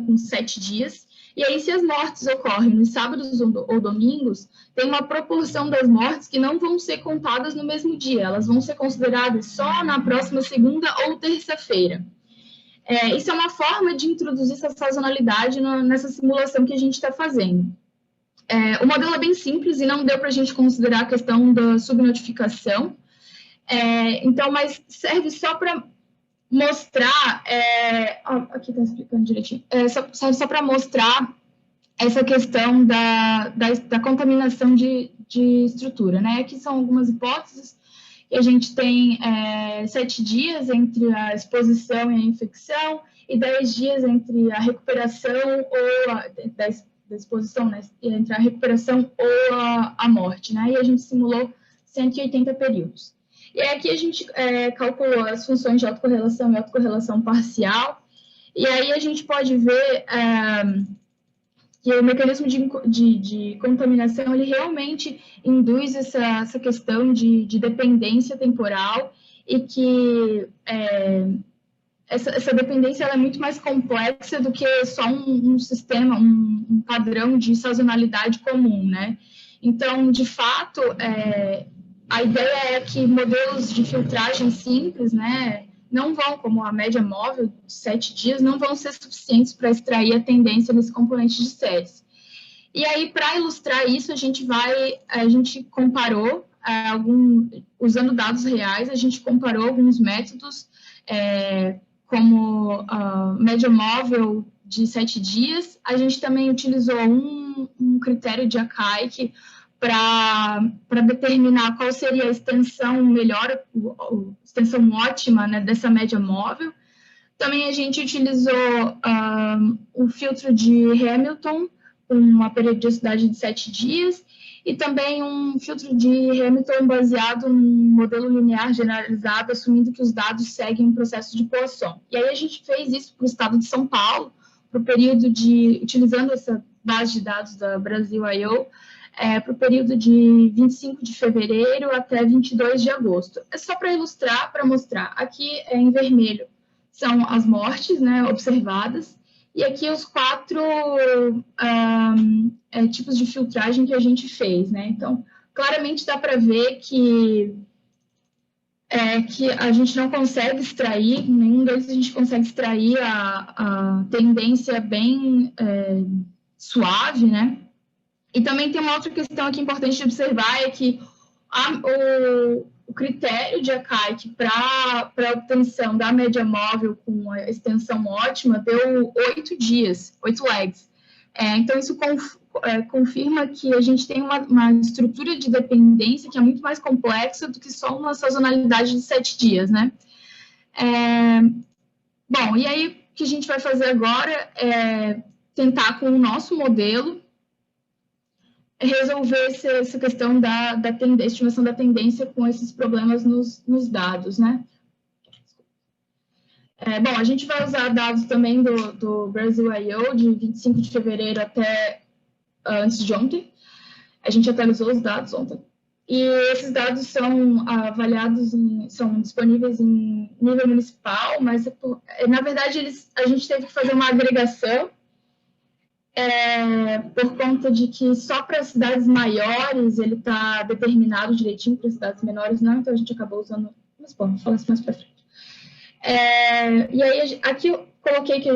com 7 dias, e aí se as mortes ocorrem nos sábados ou domingos, tem uma proporção das mortes que não vão ser contadas no mesmo dia, elas vão ser consideradas só na próxima segunda ou terça-feira. Isso é uma forma de introduzir essa sazonalidade nessa simulação que a gente está fazendo. O modelo é bem simples e não deu para a gente considerar a questão da subnotificação, então, mas serve só para mostrar, aqui está explicando direitinho, serve só para mostrar essa questão da contaminação de estrutura, né? Aqui são algumas hipóteses, e a gente tem 7 dias entre a exposição e a infecção, e 10 dias entre a recuperação ou exposição, né, entre a recuperação ou a morte, né, e a gente simulou 180 períodos. E aí aqui a gente calculou as funções de autocorrelação e autocorrelação parcial, e aí a gente pode ver que o mecanismo de contaminação, ele realmente induz essa questão de dependência temporal, e que essa dependência ela é muito mais complexa do que só um sistema, um padrão de sazonalidade comum, né? Então, de fato, a ideia é que modelos de filtragem simples, né, não vão, como a média móvel de 7 dias, não vão ser suficientes para extrair a tendência nesse componente de séries. E aí, para ilustrar isso, a gente comparou, usando dados reais, a gente comparou alguns métodos, como a média móvel de 7 dias. A gente também utilizou um critério de Akaike para determinar qual seria a extensão melhor, a extensão ótima, né, dessa média móvel. Também a gente utilizou o filtro de Hamilton, com uma periodicidade de 7 dias, e também um filtro de Hamilton baseado num modelo linear generalizado, assumindo que os dados seguem um processo de Poisson. E aí a gente fez isso para o estado de São Paulo, para o período utilizando essa base de dados da Brasil.io, para o período de 25 de fevereiro até 22 de agosto. É só para ilustrar, para mostrar. Aqui em vermelho são as mortes, né, observadas, e aqui os 4 tipos de filtragem que a gente fez, né? Então, claramente dá para ver que a gente não consegue extrair, nenhum deles a gente consegue extrair a tendência bem suave, né? E também tem uma outra questão aqui importante de observar, é que o critério de Akaike para a obtenção da média móvel com a extensão ótima deu 8 dias, 8 lags. Então, isso confirma que a gente tem uma estrutura de dependência que é muito mais complexa do que só uma sazonalidade de 7 dias, né? Bom, e aí o que a gente vai fazer agora é tentar, com o nosso modelo, resolver essa questão da estimação da tendência com esses problemas nos dados, né? Bom, a gente vai usar dados também do Brasil.io, de 25 de fevereiro até antes de ontem. A gente atualizou os dados ontem. E esses dados são avaliados, são disponíveis em nível municipal, mas, na verdade, a gente teve que fazer uma agregação, por conta de que só para cidades maiores ele está determinado direitinho, para cidades menores não, então a gente acabou usando, mas bom, vou falar isso mais para frente. E aí, aqui eu coloquei que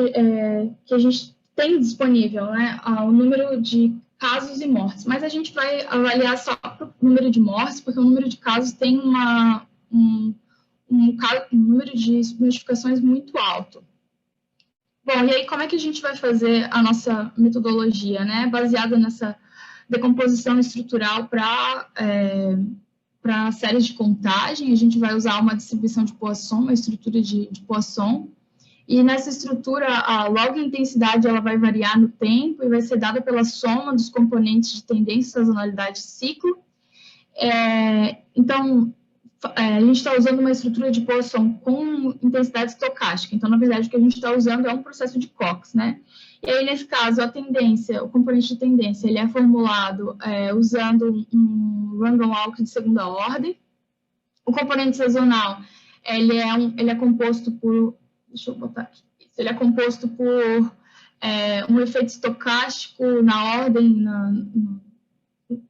a gente tem disponível, né, o número de casos e mortes, mas a gente vai avaliar só o número de mortes, porque o número de casos tem um número de notificações muito alto. Bom, e aí como é que a gente vai fazer a nossa metodologia, né? Baseada nessa decomposição estrutural para séries de contagem, a gente vai usar uma distribuição de Poisson, uma estrutura de Poisson, e nessa estrutura a log intensidade ela vai variar no tempo e vai ser dada pela soma dos componentes de tendência, sazonalidade e ciclo. Então, a gente está usando uma estrutura de Poisson com intensidade estocástica. Então, na verdade, o que a gente está usando é um processo de Cox, né? E aí, nesse caso, a tendência, o componente de tendência, ele é formulado usando um random walk de segunda ordem. O componente sazonal, ele é composto por... Deixa eu botar aqui. Ele é composto por um efeito estocástico na ordem,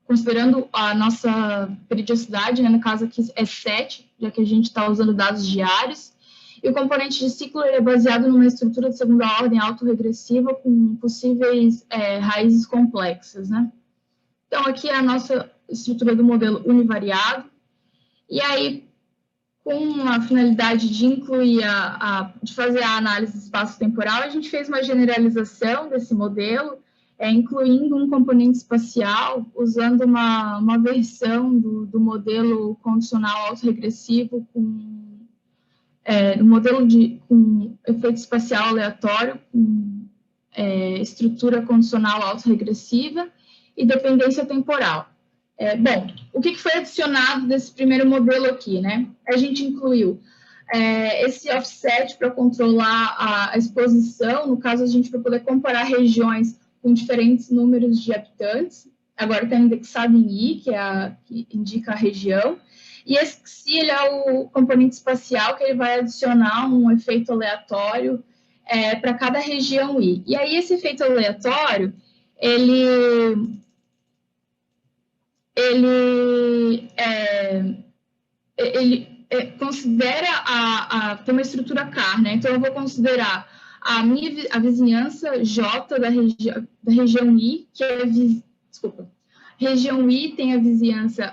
considerando a nossa periodicidade, né, no caso aqui é 7, já que a gente está usando dados diários, e o componente de ciclo ele é baseado numa estrutura de segunda ordem autorregressiva com possíveis raízes complexas, né? Então, aqui é a nossa estrutura do modelo univariado, e aí, com a finalidade de incluir, de fazer a análise espaço-temporal, a gente fez uma generalização desse modelo, incluindo um componente espacial, usando uma versão do modelo condicional autorregressivo com efeito espacial aleatório, com estrutura condicional autorregressiva e dependência temporal. Bom, o que foi adicionado desse primeiro modelo aqui, né? A gente incluiu esse offset para controlar a exposição, no caso, a gente vai poder comparar regiões com diferentes números de habitantes. Agora está indexado em I, que indica a região, e esse XI, ele é o componente espacial, que ele vai adicionar um efeito aleatório para cada região I. E aí, esse efeito aleatório, ele considera tem uma estrutura CAR, né? Então, eu vou considerar a vizinhança J da região I, que é... Desculpa. Região I tem a vizinhança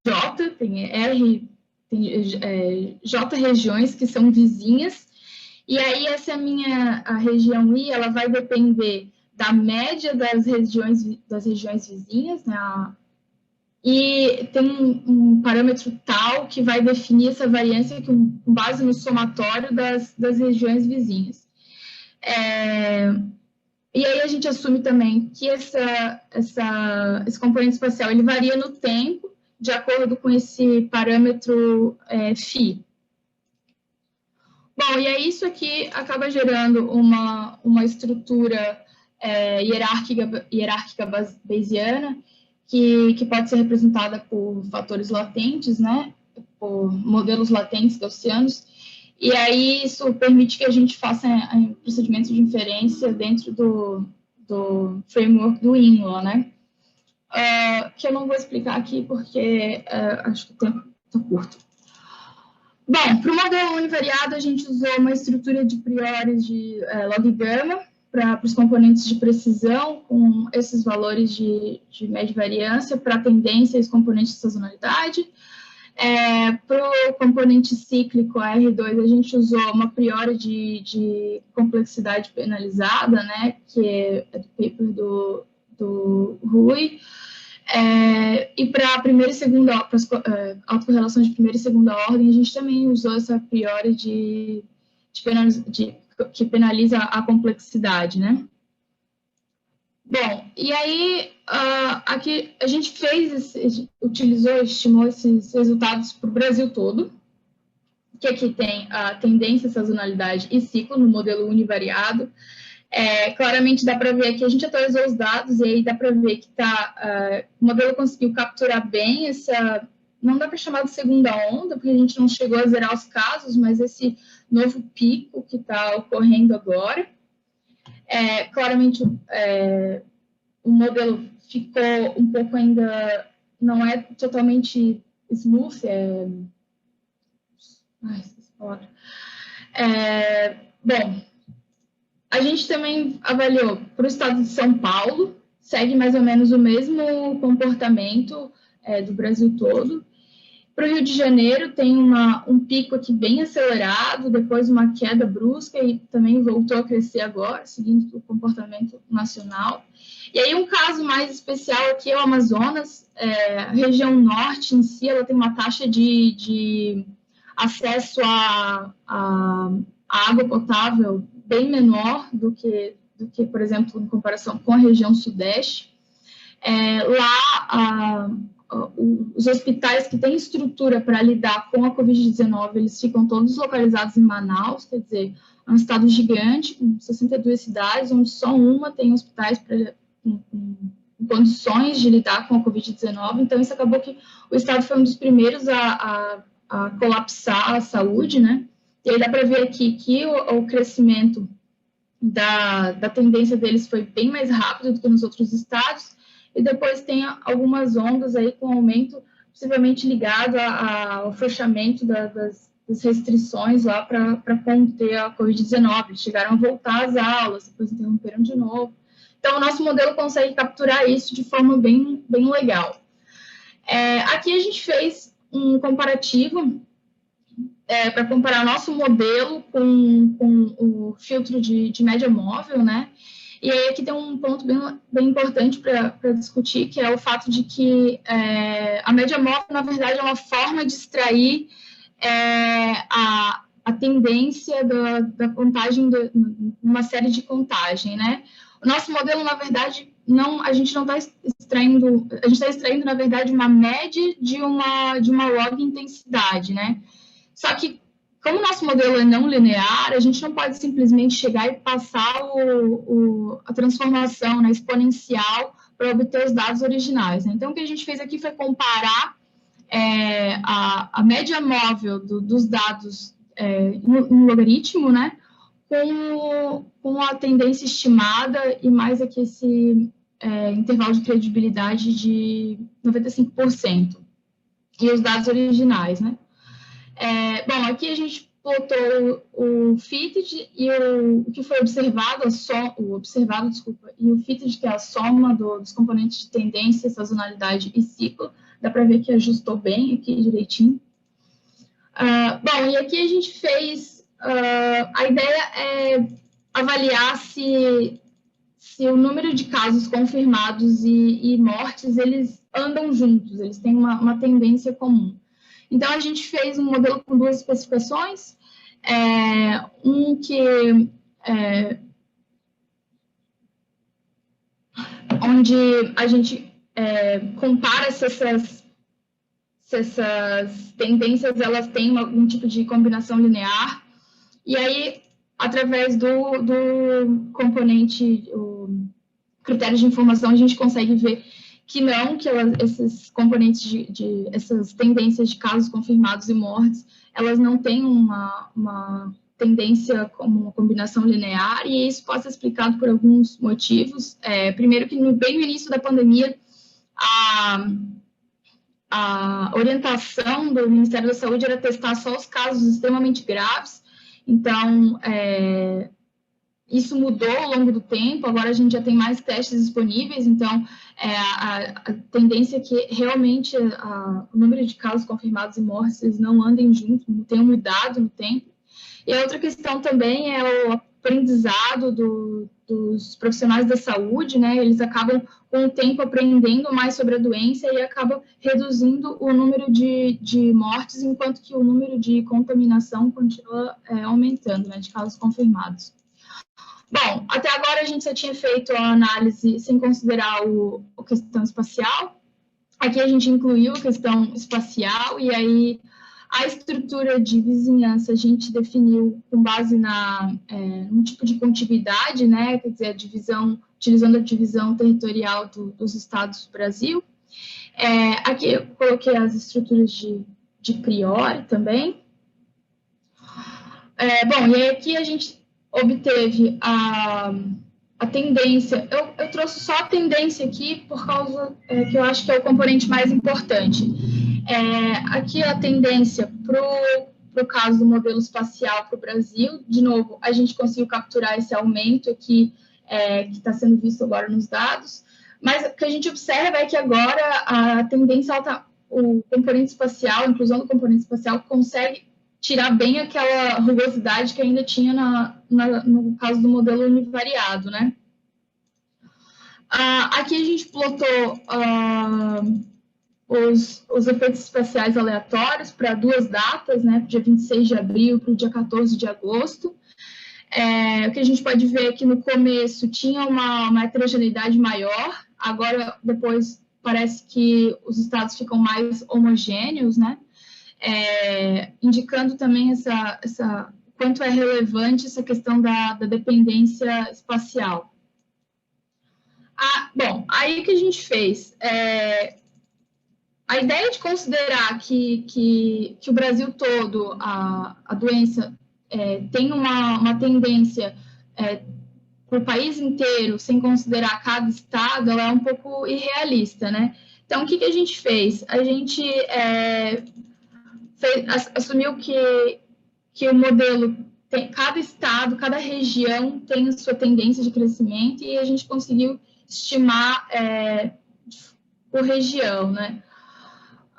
J, tem R, tem J regiões que são vizinhas, e aí a região I, ela vai depender da média das regiões vizinhas, né? E tem um parâmetro tal que vai definir essa variância com base no somatório das regiões vizinhas. E aí a gente assume também que esse componente espacial ele varia no tempo, de acordo com esse parâmetro φ. Bom, e aí isso aqui acaba gerando uma estrutura hierárquica bayesiana, que pode ser representada por fatores latentes, né? Por modelos latentes de oceanos. E aí isso permite que a gente faça procedimentos de inferência dentro do framework do INLA, né? Que eu não vou explicar aqui porque acho que o tempo está curto. Bom, para o modelo univariado, a gente usou uma estrutura de priores de log gama para os componentes de precisão, com esses valores de média variância, para a tendência e os componentes de sazonalidade. Para o componente cíclico, a R2, a gente usou uma priori de complexidade penalizada, né, que é do paper do Rui. E para a primeira e segunda, para as autocorrelações de primeira e segunda ordem, a gente também usou essa priori que penaliza a complexidade, né? Bom, e aí aqui a gente estimou esses resultados para o Brasil todo, que aqui tem a tendência, sazonalidade e ciclo no modelo univariado. Claramente dá para ver que a gente atualizou os dados e aí dá para ver que o modelo conseguiu capturar bem não dá para chamar de segunda onda, porque a gente não chegou a zerar os casos, mas esse novo pico que está ocorrendo agora. Claramente o modelo ficou um pouco ainda, não é totalmente smooth, bom, a gente também avaliou para o estado de São Paulo, segue mais ou menos o mesmo comportamento do Brasil todo. Para o Rio de Janeiro tem um pico aqui bem acelerado, depois uma queda brusca e também voltou a crescer agora, seguindo o comportamento nacional. E aí um caso mais especial aqui é o Amazonas, a região norte em si, ela tem uma taxa de acesso à água potável bem menor do que, por exemplo, em comparação com a região sudeste. Lá, os hospitais que têm estrutura para lidar com a Covid-19, eles ficam todos localizados em Manaus, quer dizer, é um estado gigante, com 62 cidades, onde só uma tem hospitais com condições de lidar com a Covid-19, então isso acabou que o estado foi um dos primeiros a colapsar a saúde, né? E aí dá para ver aqui que o crescimento da tendência deles foi bem mais rápido do que nos outros estados, e depois tem algumas ondas aí com aumento, possivelmente ligado ao fechamento das restrições lá para conter a Covid-19. Eles chegaram a voltar às aulas, depois interromperam de novo. Então, o nosso modelo consegue capturar isso de forma bem legal. Aqui a gente fez um comparativo para comparar nosso modelo com o filtro de média móvel, né? E aí aqui tem um ponto bem importante para discutir, que é o fato de que a média móvel, na verdade, é uma forma de extrair a tendência da contagem, uma série de contagem, né? O nosso modelo, na verdade, a gente não está extraindo, a gente está extraindo, na verdade, uma média de uma log intensidade, né? Só que, como o nosso modelo é não linear, a gente não pode simplesmente chegar e passar a transformação, né, exponencial para obter os dados originais, né? Então, o que a gente fez aqui foi comparar a média móvel dos dados no logaritmo, né, com a tendência estimada e mais aqui esse intervalo de credibilidade de 95%, e os dados originais, né. Bom, aqui a gente plotou o fitted e o que foi observado, e o fitted, que é a soma dos componentes de tendência, sazonalidade e ciclo. Dá para ver que ajustou bem aqui direitinho. Bom, e aqui a gente fez... a ideia é avaliar se o número de casos confirmados e mortes, eles andam juntos, eles têm uma tendência comum. Então, a gente fez um modelo com duas especificações, onde a gente compara se essas tendências elas têm algum tipo de combinação linear, e aí, através do componente, o critério de informação, a gente consegue ver que não, que esses componentes essas tendências de casos confirmados e mortes, elas não têm uma tendência como uma combinação linear, e isso pode ser explicado por alguns motivos. Primeiro, que bem no início da pandemia, a orientação do Ministério da Saúde era testar só os casos extremamente graves, então, isso mudou ao longo do tempo, agora a gente já tem mais testes disponíveis, então a tendência é que realmente o número de casos confirmados e mortes não andem juntos, não tenham mudado no tempo. E a outra questão também é o aprendizado dos profissionais da saúde, né? Eles acabam, com o tempo, aprendendo mais sobre a doença e acabam reduzindo o número de mortes, enquanto que o número de contaminação continua aumentando, né, de casos confirmados. Bom, até agora a gente já tinha feito a análise sem considerar a questão espacial. Aqui a gente incluiu a questão espacial e aí a estrutura de vizinhança a gente definiu com base num tipo de contiguidade, né? Quer dizer, utilizando a divisão territorial dos estados do Brasil. Aqui eu coloquei as estruturas de priori também. Bom, e aí aqui a gente obteve a tendência. Eu trouxe só a tendência aqui por causa que eu acho que é o componente mais importante. Aqui a tendência para o caso do modelo espacial para o Brasil. De novo, a gente conseguiu capturar esse aumento aqui que está sendo visto agora nos dados, mas o que a gente observa é que agora a tendência, o componente espacial, a inclusão do componente espacial consegue tirar bem aquela rugosidade que ainda tinha no caso do modelo univariado, né? Aqui a gente plotou os efeitos espaciais aleatórios para duas datas, né? Dia 26 de abril para o dia 14 de agosto. O que a gente pode ver é que no começo tinha uma heterogeneidade maior, agora depois parece que os estados ficam mais homogêneos, né? Indicando também quanto é relevante essa questão da dependência espacial. Bom, aí o que a gente fez? A ideia de considerar que o Brasil todo, a doença tem uma tendência para o país inteiro, sem considerar cada estado, ela é um pouco irrealista, né? Então, o que a gente fez? A gente assumiu que o modelo tem, cada estado, cada região tem a sua tendência de crescimento e a gente conseguiu estimar por região, né?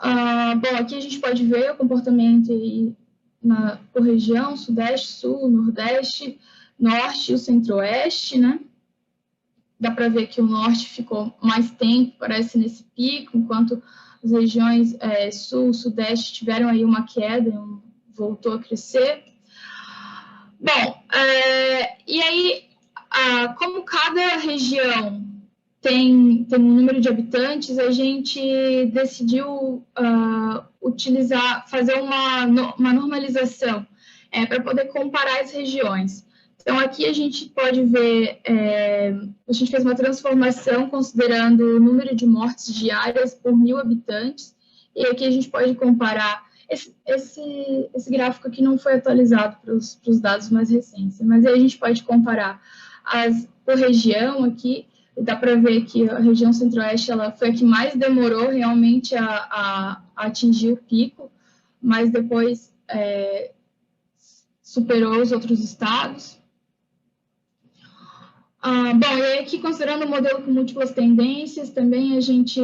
Bom, aqui a gente pode ver o comportamento por região, sudeste, sul, nordeste, norte e o centro-oeste, né? Dá para ver que o norte ficou mais tempo, parece nesse pico, enquanto as regiões sul, sudeste tiveram aí uma queda, voltou a crescer. Bom, e aí, como cada região tem um número de habitantes, a gente decidiu fazer uma normalização para poder comparar as regiões. Então, aqui a gente pode ver, a gente fez uma transformação considerando o número de mortes diárias por 1.000 habitantes, e aqui a gente pode comparar. Esse gráfico aqui não foi atualizado para os dados mais recentes, mas aí a gente pode comparar por região aqui. Dá para ver que a região centro-oeste ela foi a que mais demorou realmente a atingir o pico, mas depois superou os outros estados. Bom, e aqui, considerando o modelo com múltiplas tendências, também a gente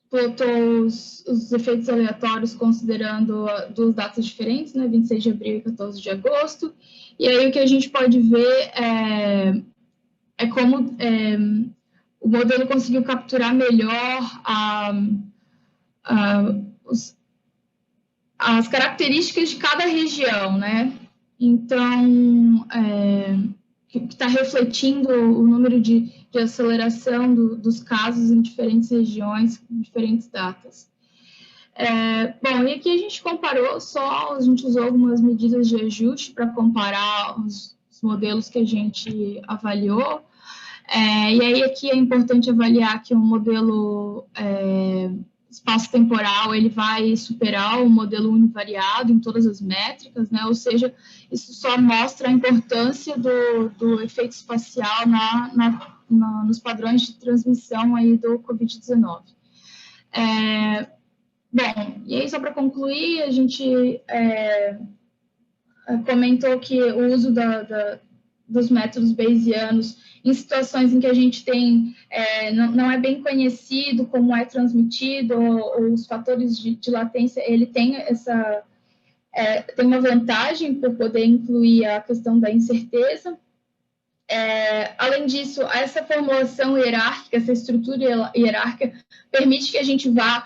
plotou os efeitos aleatórios considerando duas datas diferentes, né, 26 de abril e 14 de agosto, e aí o que a gente pode ver é como o modelo conseguiu capturar melhor as características de cada região, né? Então, que está refletindo o número de aceleração dos casos em diferentes regiões, em diferentes datas. Bom, e aqui a gente comparou a gente usou algumas medidas de ajuste para comparar os modelos que a gente avaliou. E aí aqui é importante avaliar que o modelo espaço-temporal ele vai superar o modelo univariado em todas as métricas, né? Ou seja, isso só mostra a importância do efeito espacial nos padrões de transmissão aí do Covid-19. Bom, e aí só para concluir, a gente comentou que o uso dos métodos bayesianos em situações em que a gente tem, não é bem conhecido como é transmitido, ou os fatores de latência, ele tem tem uma vantagem por poder incluir a questão da incerteza. Além disso, essa formulação hierárquica, essa estrutura hierárquica, permite que a gente vá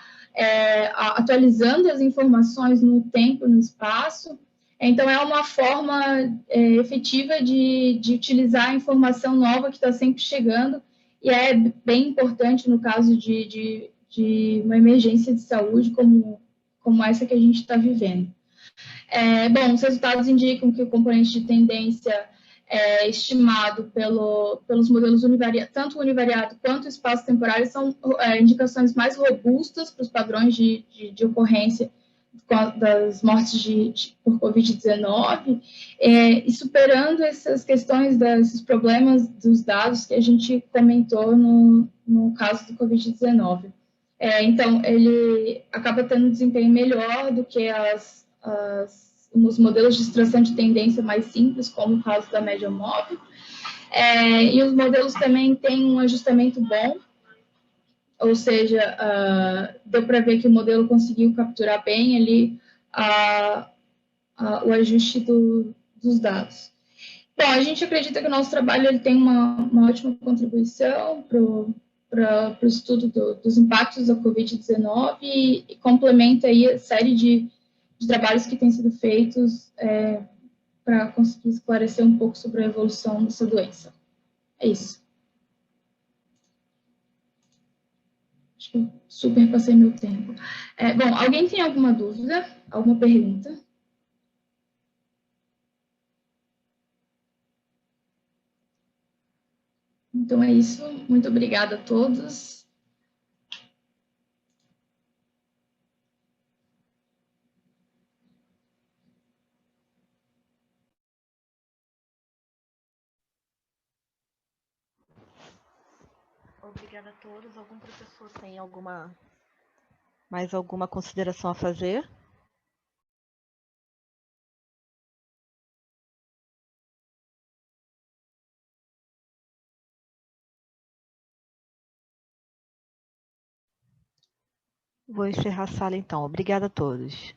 atualizando as informações no tempo, no espaço. Então, é uma forma efetiva de utilizar a informação nova que está sempre chegando, e é bem importante no caso de uma emergência de saúde como essa que a gente está vivendo. Bom, os resultados indicam que o componente de tendência estimado pelos modelos tanto univariado quanto espaço-temporário são indicações mais robustas para os padrões de ocorrência das mortes por Covid-19, e superando essas questões desses problemas dos dados que a gente comentou no caso do Covid-19. Então, ele acaba tendo um desempenho melhor do que os modelos de extração de tendência mais simples, como o caso da média móvel, e os modelos também têm um ajustamento bom, ou seja, deu para ver que o modelo conseguiu capturar bem ali o ajuste dos dados. Bom, a gente acredita que o nosso trabalho ele tem uma ótima contribuição para o estudo dos impactos da Covid-19 e complementa aí a série de trabalhos que têm sido feitos para conseguir esclarecer um pouco sobre a evolução dessa doença. É isso. Acho que eu super passei meu tempo. Bom, alguém tem alguma dúvida? Alguma pergunta? Então é isso. Muito obrigada a todos. Obrigada a todos. Algum professor tem mais alguma consideração a fazer? Vou encerrar a sala, então. Obrigada a todos.